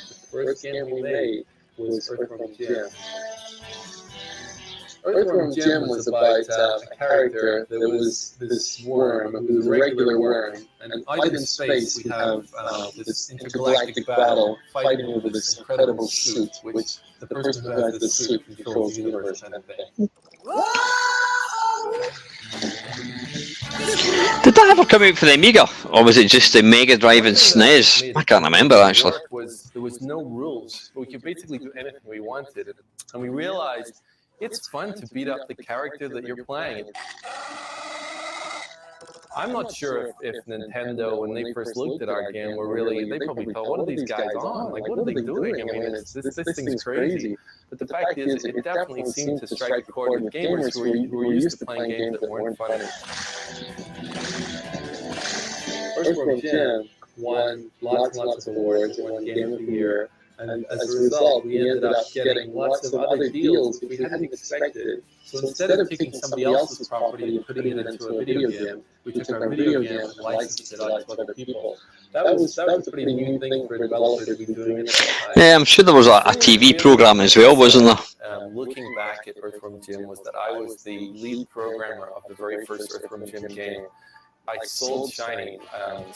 The first game we made was Earthworm Jim. Earthworm Jim was about a character that was this worm, who was a regular worm, and out in space we have this intergalactic battle fighting over this incredible suit, which the person who has this suit controls the universe kind of thing. Did that ever come out for the Amiga, or was it just the Mega Drive and SNES? I can't remember actually. There was no rules. We could basically do anything we wanted, and we realized it's fun to beat up the character that you're playing. I'm not sure if Nintendo, when they first looked at our game, they probably thought, what are these guys on? Like, what are they doing? I mean, this thing's crazy. But the fact is, it definitely seemed to strike a chord with gamers who were used to playing games that weren't funny. Earthworm Jim won lots and lots of awards, won Game of the Year. And as a result, we ended up getting lots of other deals that we hadn't expected. So instead of taking somebody else's property and putting it into a video game, we took our video game and licensed it out to other people. That was a pretty new thing for a developer to be doing at the time. Yeah, I'm sure there was a TV program as well, wasn't there? Looking back at Earthworm Jim was that I was the lead programmer of the very first Earthworm Jim game. I sold Shiny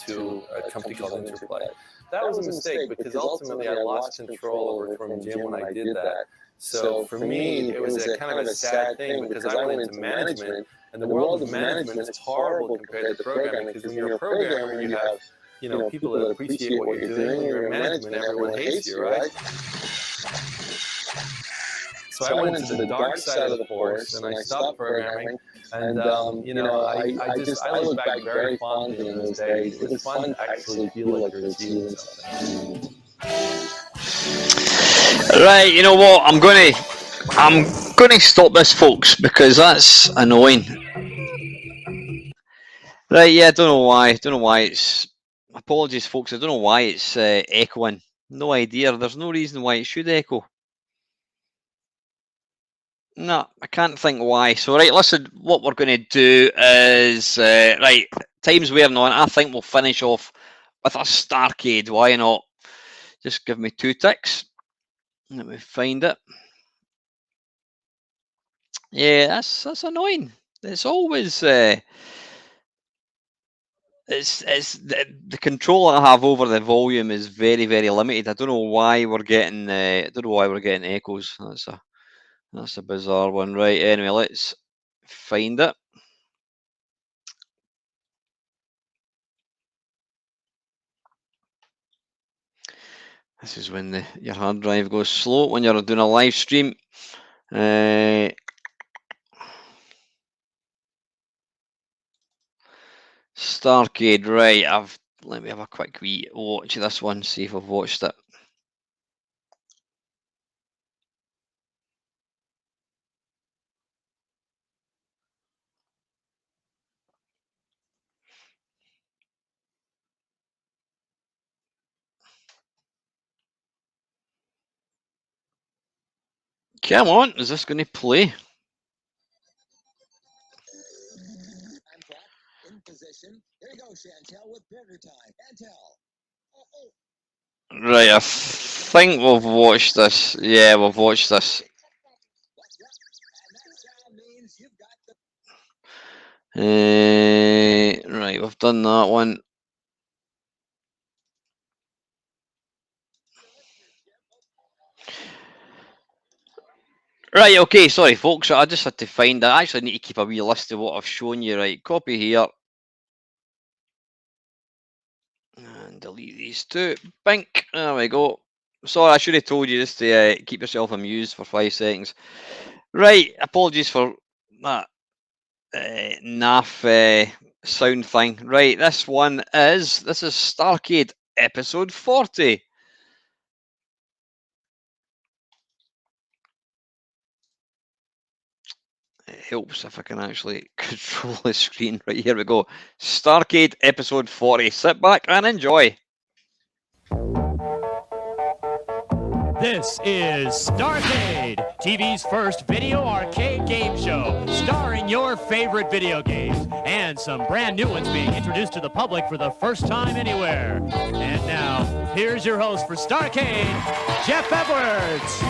to a company called Interplay. That was a mistake because ultimately I lost control over Earthworm Jim when I did that. So for me, it was a kind of a sad thing because I went into management, and the world of management is horrible compared to programming, because when you're a programmer, you have people that appreciate what you're doing. When you're in management, everyone hates you, right? So I went to the dark side of the force, and I stopped programming. And I look back very fondly in those days. It was fun to actually feel like you're achieving something. Right, you know what? I'm gonna stop this, folks, because that's annoying. Right, yeah, I don't know why it's. Apologies, folks. I don't know why it's echoing. No idea. There's no reason why it should echo. No, I can't think why. So, right, listen, what we're going to do is, right, time's wearing on. I think we'll finish off with a Starcade. Why not? Just give me 2 ticks. Let me find it. Yeah, that's annoying. It's always, it's the control I have over the volume is very, very limited. I don't know why we're getting, echoes. That's a bizarre one. Right, anyway, let's find it. This is when your hard drive goes slow when you're doing a live stream. Starcade, right. Let me have a quick wee watch this one, see if I've watched it. Come on, is this going to play? Right, I think we've watched this. Yeah, we've watched this. Right, we've done that one. Right, okay, sorry folks, I just had to find it. I actually need to keep a wee list of what I've shown you. Right, copy here. And delete these 2. Bink, there we go. Sorry, I should have told you just to keep yourself amused for 5 seconds. Right, apologies for that naff sound thing. Right, this is Starcade episode 40. It helps if I can actually control the screen. Right, here we go. Starcade episode 40. Sit back and enjoy. This is Starcade, TV's first video arcade game show, starring your favorite video games, and some brand new ones being introduced to the public for the first time anywhere. And now, here's your host for Starcade, Jeff Edwards.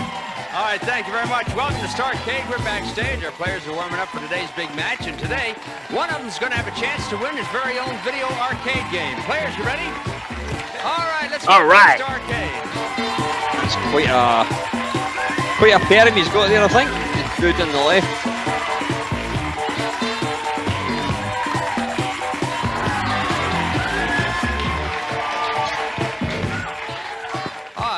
All right, thank you very much. Welcome to Starcade. We're backstage. Our players are warming up for today's big match, and today, one of them's going to have a chance to win his very own video arcade game. Players, you ready? All right, let's get to Starcade. It's quite a pair he's got there, I think. Good on the left.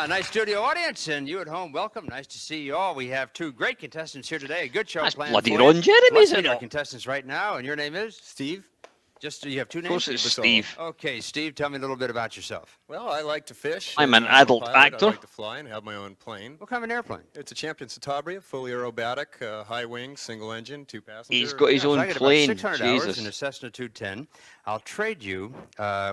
Nice studio audience, and you at home, welcome. Nice to see you all. We have two great contestants here today. A good show planned bloody for Ron you. Jeremy's Let's meet in our it. contestants right now, and your name is? Steve. Just you have two names? Of course it's Steve. Okay, Steve, tell me a little bit about yourself. Well, I like to fish. I'm an adult actor. I like to fly and have my own plane. What kind of an airplane? It's a Champion Citabria, fully aerobatic, high wing, single engine, 2 passengers. He's got his own I get plane. about 600 hours Jesus. in a Cessna 210. I'll trade you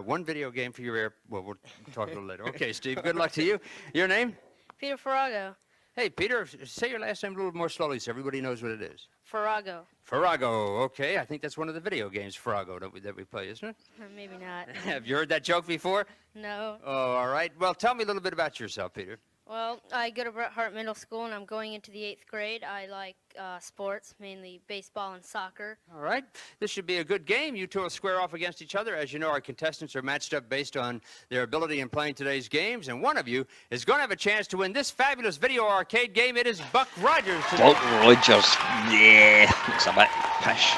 one video game for your Well, we'll talk a little later. Okay, Steve, good luck to you. Your name? Peter Farrago. Hey, Peter, say your last name a little more slowly so everybody knows what it is. Farrago. Farrago, okay. I think that's one of the video games, Farrago, that we play, isn't it? Maybe not. Have you heard that joke before? No. Oh, all right. Well, tell me a little bit about yourself, Peter. Well, I go to Bret Hart Middle School, and I'm going into the 8th grade. I like sports, mainly baseball and soccer. All right. This should be a good game. You two will square off against each other. As you know, our contestants are matched up based on their ability in playing today's games, and one of you is going to have a chance to win this fabulous video arcade game. It is Buck Rogers today. Buck Rogers. Yeah. Looks a bit pish.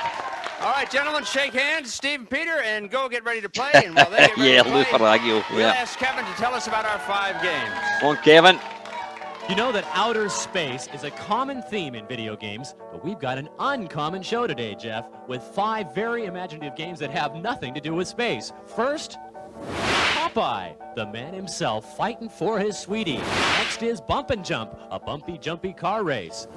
All right, gentlemen, shake hands, Steve and Peter, and go get ready to play. And while they get ready Yeah, to Lou play, Farrago. we'll Yeah. ask Kevin to tell us about our 5 games. Come on, Kevin. You know that outer space is a common theme in video games, but we've got an uncommon show today, Jeff, with 5 very imaginative games that have nothing to do with space. First, Popeye, the man himself fighting for his sweetie. Next is Bump and Jump, a bumpy, jumpy car race.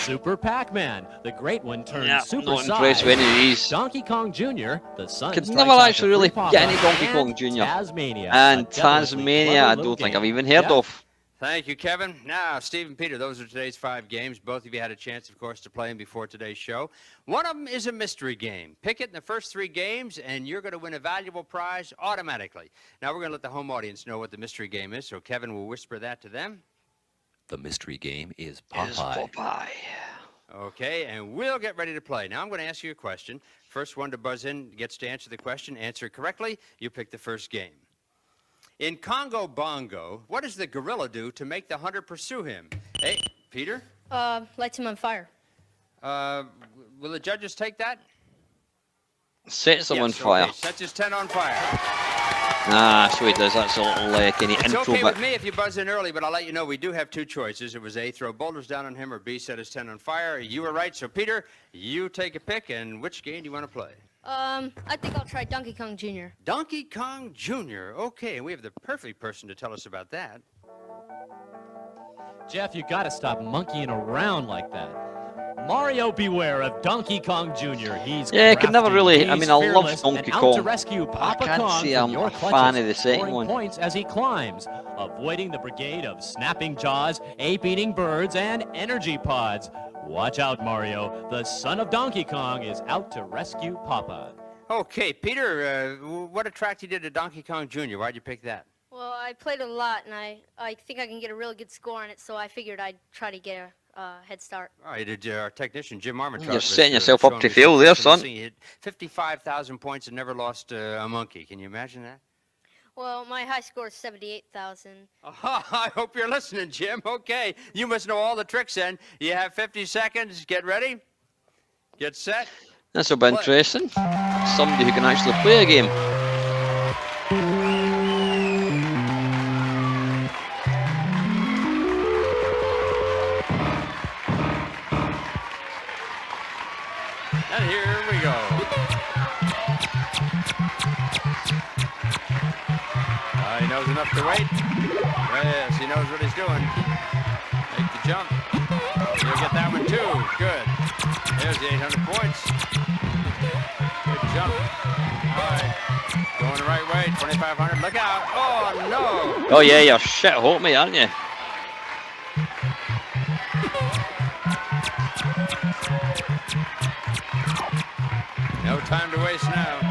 Super Pac-Man, the great one turned super not impressed with any of these. Donkey Kong Jr., the sun Could strikes never out actually to really free get any Popeye, Donkey Kong and Jr. Tasmania, And a devilishly Tasmania, clever I little don't think game. I've even heard Jeff? of. Thank you, Kevin. Now, Steve and Peter, those are today's 5 games. Both of you had a chance, of course, to play them before today's show. One of them is a mystery game. Pick it in the first 3 games, and you're going to win a valuable prize automatically. Now, we're going to let the home audience know what the mystery game is, so Kevin will whisper that to them. The mystery game is Popeye. Okay, and we'll get ready to play. Now, I'm going to ask you a question. First one to buzz in gets to answer the question. Answer it correctly, you pick the first game. In Congo Bongo, what does the gorilla do to make the hunter pursue him? Hey, Peter? Lights him on fire. Will the judges take that? Sets them on Yes, fire. Okay, sets his tent on fire. Ah, so he does. That's a little kind of It's intro okay bit. with me if you buzz in early, but I'll let you know we do have 2 choices. It was A, throw boulders down on him, or B, set his tent on fire. You were right. So, Peter, you take a pick, and which game do you want to play? I think I'll try Donkey Kong Jr. Donkey Kong Jr. Okay, and we have the perfect person to tell us about that. Jeff, you gotta stop monkeying around like that. Mario beware of Donkey Kong Jr. He's Yeah, I could never crafty, really. he's I mean, I love fearless, Donkey and out Kong. to rescue Papa I can't Kong say from I'm your a clutches, fan of the second scoring one. points as he climbs, avoiding the brigade of snapping jaws, ape-eating birds, and energy pods. Watch out, Mario. The son of Donkey Kong is out to rescue Papa. Okay, Peter, what attracted you to Donkey Kong Jr.? Why'd you pick that? Well, I played a lot, and I think I can get a really good score on it, so I figured I'd try to get a head start. All right, did our technician, Jim Armitage... You're setting yourself up to fail there, son. He hit 55,000 points and never lost a monkey. Can you imagine that? Well, my high score is 78,000. I hope you're listening, Jim. Okay, you must know all the tricks then. You have 50 seconds. Get ready. Get set. This will be interesting. Somebody who can actually play a game. And here we go. He knows enough to wait. Yes, he knows what he's doing. Make the jump. You'll get that one too. Good. There's the 800 points. Good jump. All right. Going the right way. 2,500. Look out. Oh, no. Oh, yeah, you're shit hot, mate, aren't you? No time to waste now.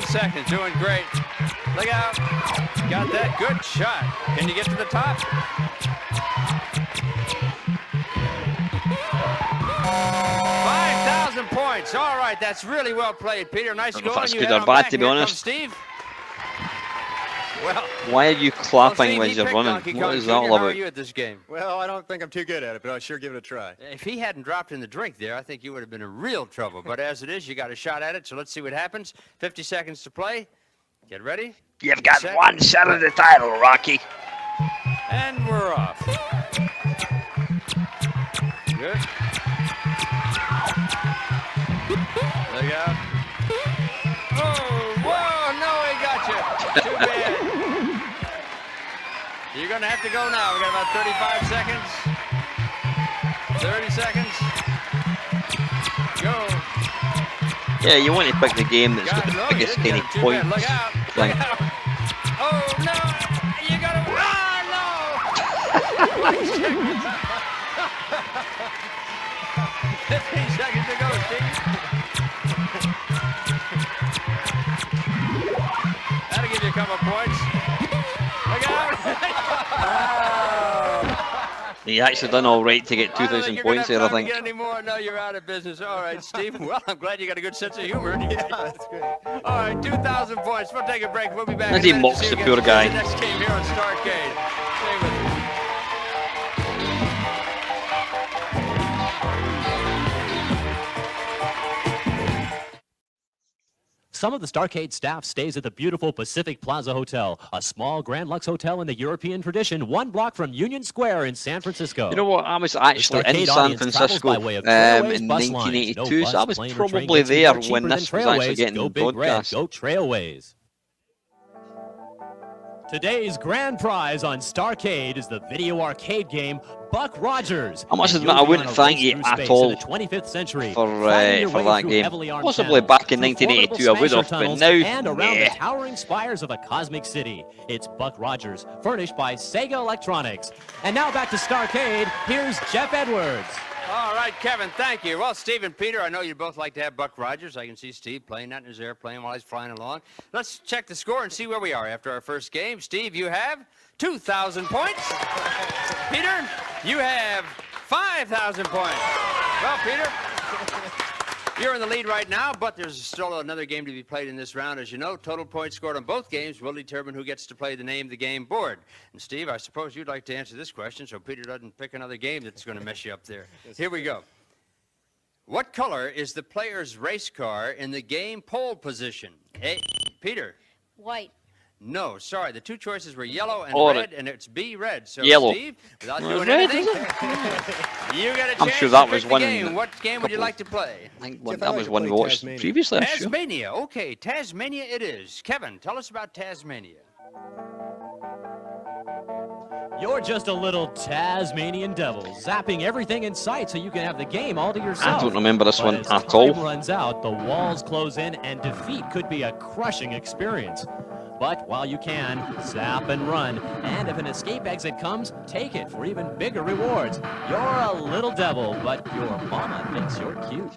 Seconds, doing great. Look out. Got that good shot. Can you get to the top? Points. All right, that's really well played, Peter. Nice going. That's good or bad, to be honest. Steve. Well, why are you clapping when you're running? What is that all about? How are you at this game? Well, I don't think I'm too good at it, but I'll sure give it a try. If he hadn't dropped in the drink there, I think you would have been in real trouble. But as it is, you got a shot at it, so let's see what happens. 50 seconds to play. Get ready. You've got one shot at the title, Rocky. And we're off. Good. Look out. Oh, whoa, no, he got you. Too bad. You're going to have to go now. We got about 35 seconds. 30 seconds. Go. Yeah, you want to pick the game that's got the biggest kind of points. Look out. Thing. Look out. Oh, no. You got to. Oh, no. 15 seconds to go, Steve. That'll give you a couple points. Look out! He actually done all right to get 2,000 points there, I think. Get any more? No, you're out of business. All right, Steve. Well, I'm glad you got a good sense of humor. Yeah, that's great. All right, 2,000 points. We'll take a break. We'll be back. As he mocks the poor guy. The next game here on Starcade. Stay with us. Some of the Starcade staff stays at the beautiful Pacific Plaza Hotel, a small Grand Lux hotel in the European tradition, 1 block from Union Square in San Francisco. You know what? I was actually in San Francisco in 1982, so I was probably there when this was actually getting broadcast. Go Trailways. Today's grand prize on Starcade is the video arcade game Buck Rogers. I must admit, I wouldn't thank you at all the 25th century, for that game. Possibly back in 1982 I would have, but now, and around the towering spires of a cosmic city. It's Buck Rogers, furnished by Sega Electronics. And now back to Starcade, here's Jeff Edwards. All right, Kevin, thank you. Well, Steve and Peter, I know you'd both like to have Buck Rogers. I can see Steve playing that in his airplane while he's flying along. Let's check the score and see where we are after our first game. Steve, you have 2,000 points. Peter, you have 5,000 points. Well, Peter, you're in the lead right now, but there's still another game to be played in this round. As you know, total points scored on both games will determine who gets to play the name of the game board. And Steve, I suppose you'd like to answer this question so Peter doesn't pick another game that's going to mess you up there. Here we go. What color is the player's race car in the game pole position? A, Peter. White. No, sorry. The two choices were yellow and red, and it's B, red. So, yellow. Steve, without doing anything, you got a chance I'm sure that was one. Game. What game would you like to play? I think that was one we watched previously. Tasmania. Sure. Okay, Tasmania it is. Kevin, tell us about Tasmania. You're just a little Tasmanian devil, zapping everything in sight so you can have the game all to yourself. I don't remember this one as at all. Time runs out, the walls close in, and defeat could be a crushing experience. But while you can, zap and run. And if an escape exit comes, take it for even bigger rewards. You're a little devil, but your mama thinks you're cute.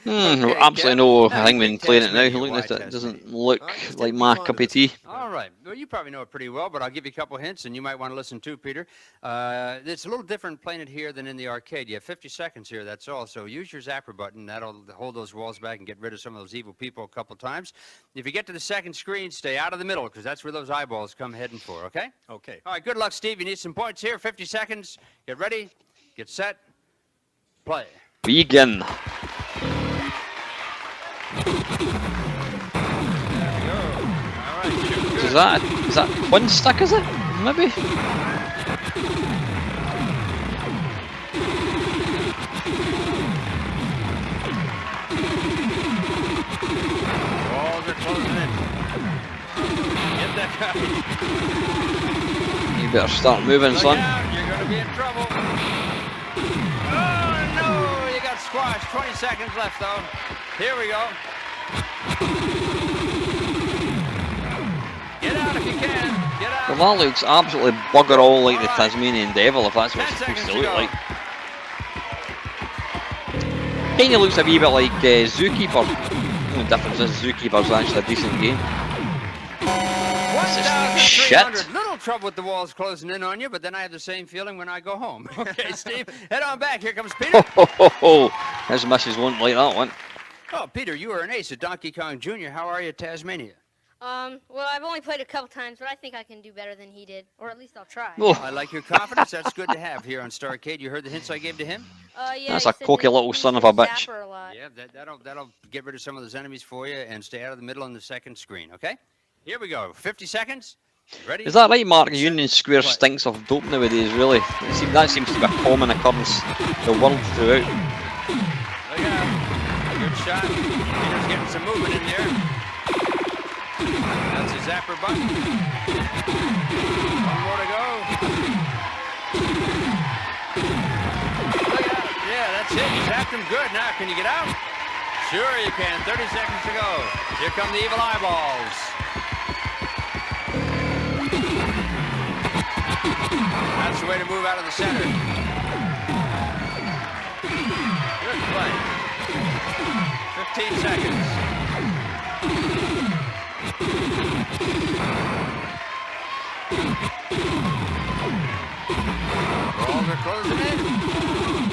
Okay, absolutely no thing when playing it now. Looking at it, doesn't look like my cup of tea. All right. Well, you probably know it pretty well, but I'll give you a couple hints, and you might want to listen too, Peter. It's a little different playing it here than in the arcade. You have 50 seconds here, that's all. So use your zapper button. That'll hold those walls back and get rid of some of those evil people a couple times. If you get to the second screen, stay out of the middle, because that's where those eyeballs come heading for, okay? Okay. All right, good luck, Steve. You need some points here. 50 seconds. Get ready. Get set. Play. Begin. Is that one stick, is it? Maybe? Walls are closing in. Get get that guy. You better start moving, son. Out, you're going to be in trouble. Oh, no, you got squashed. 20 seconds left, though. Here we go. Get out if you can. Get out. Well, that looks absolutely bugger all like the Tasmanian Devil, if that's what it's supposed to look like. Kind of looks a wee bit like Zookeeper. The only difference is Zookeeper's actually a decent game. This is like shit. Little trouble with the walls closing in on you, but then I have the same feeling when I go home. Okay, Steve, head on back. Here comes Peter. His missus won't like that one. Oh, Peter, you were an ace at Donkey Kong Jr. How are you at Tasmania? Well, I've only played a couple times, but I think I can do better than he did, or at least I'll try. Oh. I like your confidence. That's good to have here on Starcade. You heard the hints I gave to him? Yeah. That's a cocky little son of a bitch. Yeah, that'll get rid of some of those enemies for you and stay out of the middle on the second screen, okay? Here we go. 50 seconds. Ready? Is that right, Mark? Union Square stinks of dope nowadays, really. That seems to be a common occurrence the world throughout. Look out. Good shot. Peter's getting some movement in there. That's his zapper button. One more to go. Look out. Yeah, that's it. You zapped him good. Now, can you get out? Sure you can. 30 seconds to go. Here come the evil eyeballs. That's the way to move out of the center. Good play. 15 seconds. Balls are closing in.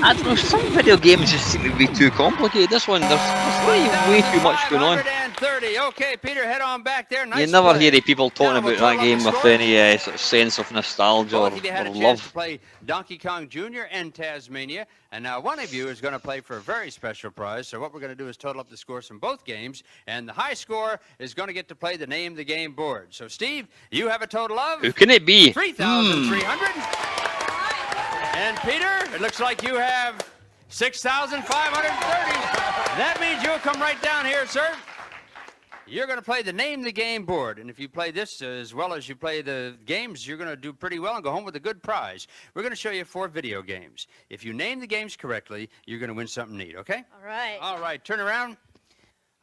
I don't know, some video games just seem to be too complicated. This one, there's way too much going on. 130. Okay, Peter, head on back there. Nice You never play. hear people talking about that game with any sort of sense of nostalgia or Both of you had a chance love. to play Donkey Kong Jr. and Tasmania, and now one of you is going to play for a very special prize. So what we're going to do is total up the scores from both games, and the high score is going to get to play the Name the Game board. So, Steve, you have a total of... Who can it be? 3,300. And Peter, it looks like you have 6,530. That means you'll come right down here, sir. You're going to play the Name the Game board, and if you play this as well as you play the games, you're going to do pretty well and go home with a good prize. We're going to show you 4 video games. If you name the games correctly, you're going to win something neat, okay? All right. All right, turn around.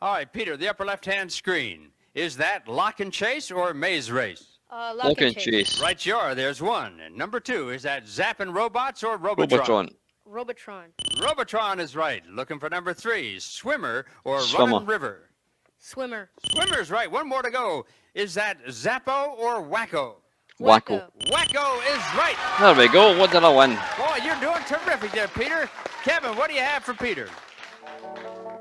All right, Peter, the upper left-hand screen. Is that Lock and Chase or Maze Race? Lock and Chase. Right you are, there's one. And number 2, is that Zappin' Robots or Robotron? Robotron. Robotron is right. Looking for number 3, Swimmer or Swimmer. Running River? Swimmer. Swimmer's right. One more to go. Is that Zappo or Wacko? Wacko. Wacko is right. There we go. What did I win? Boy, you're doing terrific there, Peter. Kevin, what do you have for Peter?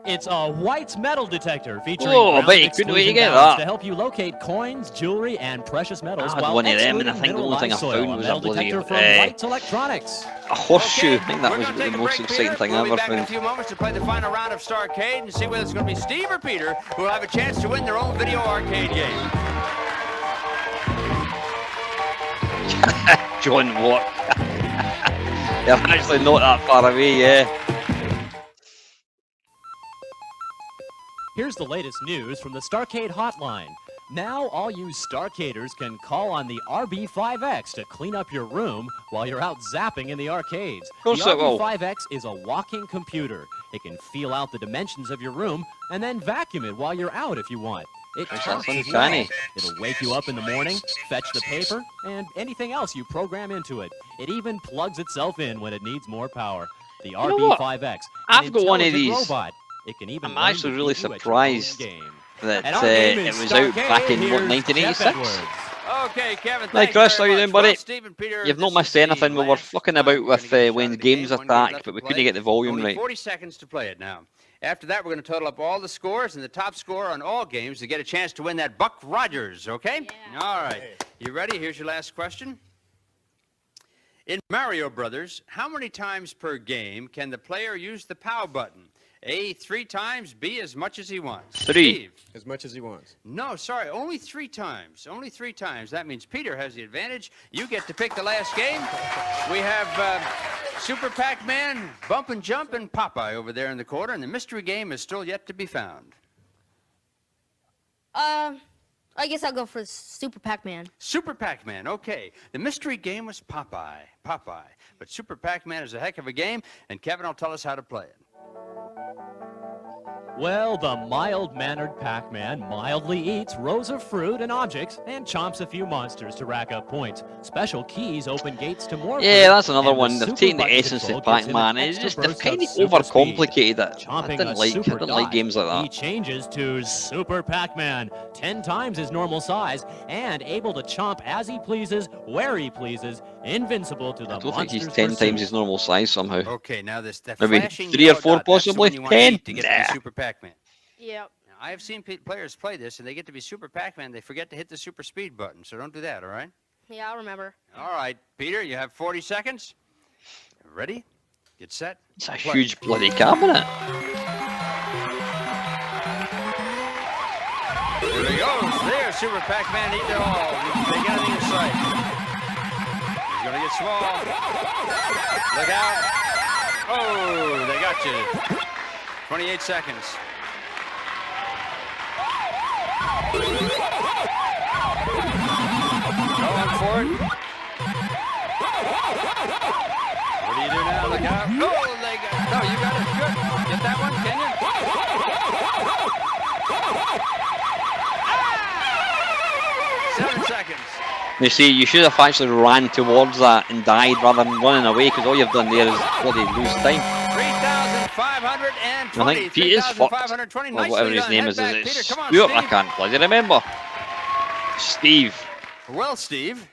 It's a white metal detector featuring Whoa, I ground bet you couldn't wait to exclusion get balance that. to help you locate coins, jewelry, and precious metals. I had while one of them, and I excluding think the only thing I mineralized soil. found was a metal bloody detector from White Electronics. a horseshoe. I think that We're was gonna the take a most break, exciting Peter. thing I We'll be ever back in a found. few moments to play the final round of Starcade and see whether it's going to be Steve or Peter who will have a chance to win their own video arcade game. John Watt. You're actually not that far away, yeah. Here's the latest news from the Starcade hotline. Now all you Starcaders can call on the RB5X to clean up your room while you're out zapping in the arcades. The course it will. RB5X is a walking computer. It can feel out the dimensions of your room and then vacuum it while you're out if you want. It That's talks as uncanny. well. It'll wake you up in the morning, fetch the paper, and anything else you program into it. It even plugs itself in when it needs more power. The know what? RB5X. I've an got one of intelligent these. Robot. It can even I'm learn actually to really beat you at your own surprised game. that And our game it is was out Starcade. back in, what, Here's 1986? Jeff Edwards. Okay, Kevin, Hey thank Chris, you how very you doing, much. buddy? Well, Steve and Peter, You've this not is missed the anything. We were last fucking time about we're with gonna get a shot when at the games game. 1 game attack, left but to we play. couldn't get the volume Only right. 40 seconds to play it now. After that, we're going to total up all the scores and the top score on all games to get a chance to win that Buck Rogers, okay? Yeah. All right. You ready? Here's your last question. In Mario Brothers, how many times per game can the player use the POW button? A, 3 times, B, as much as he wants. 3. Steve. As much as he wants. No, sorry, only 3 times. Only 3 times. That means Peter has the advantage. You get to pick the last game. We have Super Pac-Man, Bump and Jump, and Popeye over there in the corner, and the mystery game is still yet to be found. I guess I'll go for Super Pac-Man. Super Pac-Man, okay. The mystery game was Popeye. But Super Pac-Man is a heck of a game, and Kevin will tell us how to play it. Well, the mild-mannered Pac-Man mildly eats rows of fruit and objects and chomps a few monsters to rack up points. Special keys open gates to more Yeah, fruit, that's another and one. They've taken the essence of Pac-Man. It's just they've kind of overcomplicated it. I didn't like games like that. He changes to Super Pac-Man, 10 times his normal size, and able to chomp as he pleases, where he pleases, invincible to the monsters. I don't think he's 10 times his normal size somehow. Okay, now this maybe flashing 3 or 4 possibly. 10? To get to be Super Pac-Man. Yep. Now, I have seen players play this, and they get to be Super Pac-Man. They forget to hit the super speed button, so don't do that, all right? Yeah, I'll remember. All right, Peter, you have 40 seconds. Ready? Get set. It's a huge bloody cabinet. There he goes. There's Super Pac-Man eating it all. You can take anything in sight. He's going to get small. Look out. Oh, they got you. 28 seconds. Going for it. What do you do now? Look out. Oh, they got. No, you got it. Good. Get that one, can you? Ah! 7 seconds. You see, you should have actually ran towards that and died rather than running away, because all you've done there is bloody lose time. 3,520. I think Pete is fucked. Or whatever his name is it Stuart? I can't bloody remember. Steve. Well, Steve.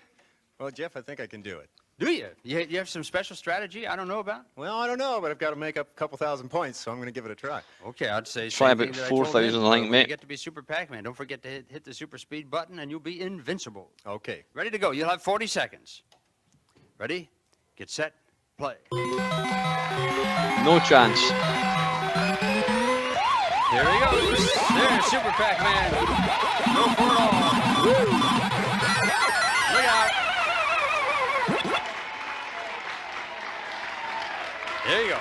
Well, Jeff, I think I can do it. Do you? You have some special strategy I don't know about? Well, I don't know, but I've got to make up a couple thousand points, so I'm going to give it a try. Okay, I'd say try about 4,000, I think, mate. You get to be Super Pac-Man. Don't forget to hit the super speed button, and you'll be invincible. Okay. Ready to go. You'll have 40 seconds. Ready? Get set. Play. No chance. Here he goes. There's Super Pac-Man. Go for it all. Woo. Look out. There you go.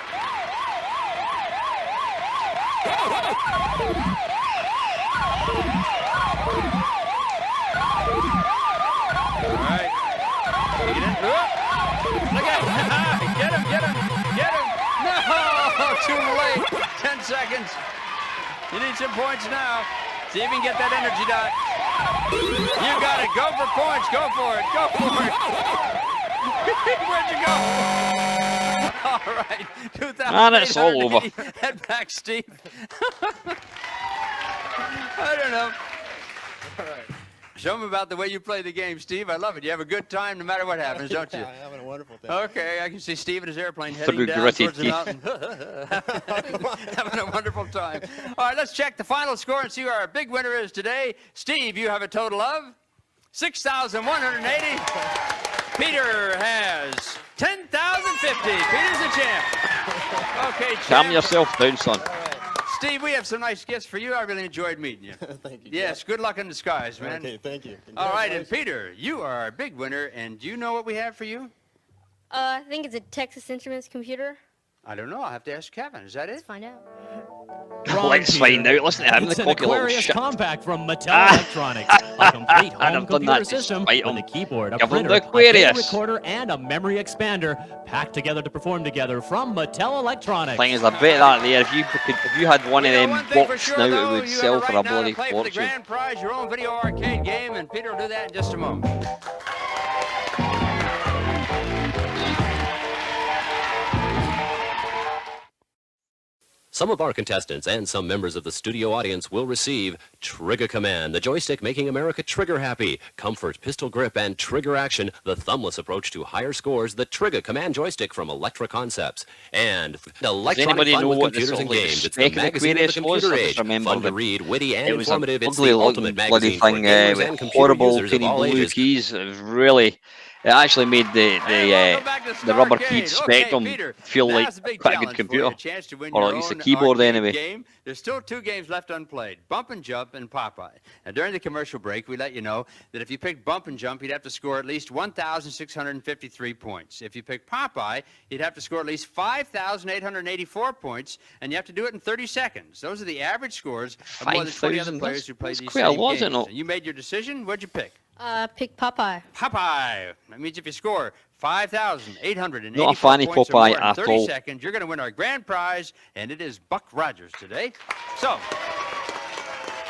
All right. Get in. Look at him. Get him. Get him. Get him. No, too late. 10 seconds. You need some points now. See if you can get that energy dot. You got it. Go for points. Go for it. Go for it. Where'd you go? All right. 2,000. Ah, that's all over. Head back, Steve. I don't know. All right. Show them about the way you play the game, Steve. I love it. You have a good time no matter what happens, don't you? I'm having a wonderful time. Okay, I can see Steve in his airplane heading down towards the mountain. Having a wonderful time. All right, let's check the final score and see who our big winner is today. Steve, you have a total of 6,180. Peter has 10,050. Peter's the champ. Okay, champ. Calm yourself down, son. Steve, we have some nice gifts for you. I really enjoyed meeting you. Thank you. Yes, good luck in disguise, man. Okay, thank you. All right, and Peter, you are our big winner, and do you know what we have for you? I think it's a Texas Instruments computer. I don't know. I'll have to ask Kevin. Is that it? Let's find out. Let's find out. Listen to him, It's the an cocky little Aquarius shit. Compact from Mattel Electronics. A complete home computer system with a keyboard, a Give him printer, the a Aquarius. data recorder, and a memory expander packed together to perform together from Mattel Electronics. Thing is, I bet that there, if you had one of them boxed Sure, now, though, it would you sell have for right a now to bloody play for the fortune. grand prize, your own video arcade game, and Peter will do that in just a moment. Some of our contestants and some members of the studio audience will receive Trigger Command, the joystick making America trigger happy. Comfort, pistol grip, and trigger action, the thumbless approach to higher scores, the Trigger Command joystick from Electra Concepts. And electronic fun with computers and games. It's the magazine of the computer age. Fun to read, witty, and informative. It's the ultimate magazine for gamers and computer horrible users of tiny all blue ages. keys. It was really, It actually made the rubber keyed Spectrum feel like quite a good computer, or at least the keyboard anyway. Game. There's still 2 games left unplayed, Bump and Jump and Popeye. Now, during the commercial break, we let you know that if you picked Bump and Jump, you'd have to score at least 1,653 points. If you picked Popeye, you'd have to score at least 5,884 points, and you have to do it in 30 seconds. Those are the average scores of more than 20 other players who play these same games. And you made your decision. What'd you pick? Pick Popeye. Popeye. That means if you score 5,884 Not a fanny points or Popeye more in at 30 all. seconds, you're going to win our grand prize, and it is Buck Rogers today. So,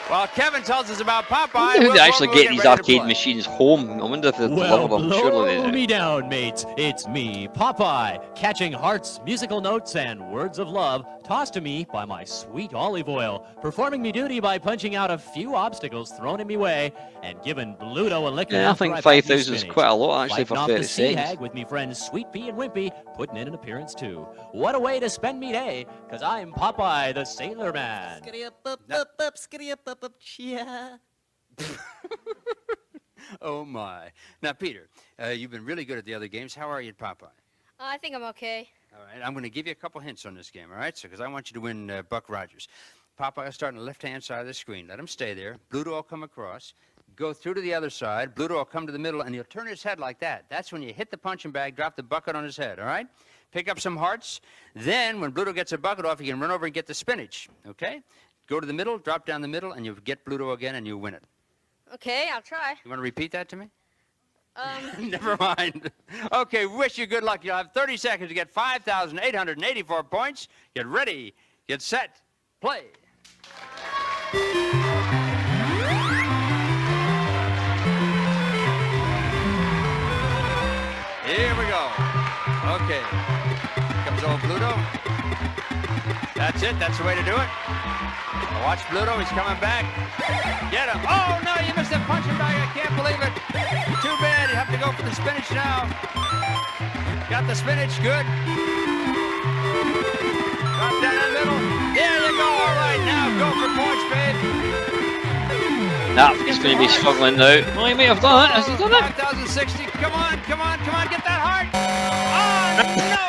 while Kevin tells us about Popeye, I wonder who they actually get these arcade machines home. I wonder if they deliver them. Surely they Blow do. me down, mates. It's me, Popeye, catching hearts, musical notes, and words of love tossed to me by my sweet olive oil, performing me duty by punching out a few obstacles thrown in me way, and giving Bluto a licking. Yeah, I think 5,000 is quite a lot actually for 30 the sea seconds. hag with me friends Sweet Pea and Wimpy, putting in an appearance too. What a way to spend me day, cause I'm Popeye the Sailor Man. Oh, my. Now, Peter, you've been really good at the other games. How are you at Popeye? I think I'm okay. All right, I'm going to give you a couple hints on this game, all right? So, because I want you to win Buck Rogers. Popeye will start on the left-hand side of the screen. Let him stay there. Bluto will come across. Go through to the other side. Bluto will come to the middle, and he'll turn his head like that. That's when you hit the punching bag, drop the bucket on his head, all right? Pick up some hearts. Then, when Bluto gets a bucket off, you can run over and get the spinach, okay? Go to the middle, drop down the middle, and you'll get Bluto again, and you win it. Okay, I'll try. You want to repeat that to me? Never mind. Okay, wish you good luck. You'll have 30 seconds to get 5,884 points. Get ready. Get set. Play. Here we go. Okay. Comes old Bluto. That's it. That's the way to do it. Now watch Bluto. He's coming back. Get him. Oh, no, you missed that punching bag. I can't believe it. Too bad. You have to go for the spinach now. Got the spinach. Good. Drop down in the middle. There you go. All right, now go for points, babe. Nah, he's going to be struggling now. Well, he may have done it. Has he done it? 5,060. Come on, come on, come on. Get that heart. Oh, no.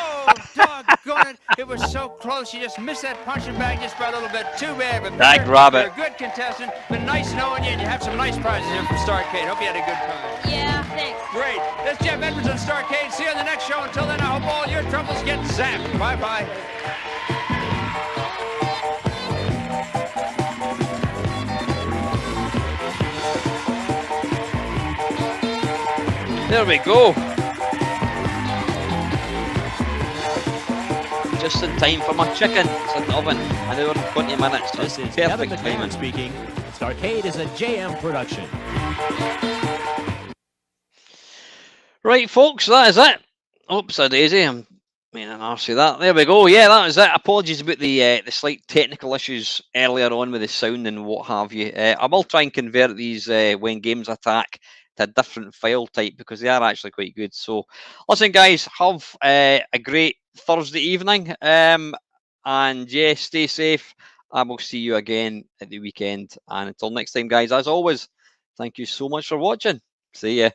Doggone it. It was so close. You just missed that punching bag just by a little bit. Too bad. But Dag rabbit. You're a good contestant. Been nice knowing you, and you have some nice prizes here from Starcade. Hope you had a good time. Yeah, thanks. Great. This is Jeff Edwards on Starcade. See you on the next show. Until then, I hope all your troubles get zapped. Bye-bye. There we go. Just in time for my chicken. It's in the oven. An hour and 20 minutes. This is Perfect Kevin McMahon timing. speaking. Starcade is a JM production. Right, folks, that is it. Oops, a daisy. I'm meaning an arse of that. There we go. Yeah, that was it. Apologies about the slight technical issues earlier on with the sound and what have you. I will try and convert these when games attack to a different file type because they are actually quite good. So, listen, guys, have a great Thursday evening. And yeah, stay safe. I will see you again at the weekend. And until next time, guys, as always, thank you so much for watching. See ya.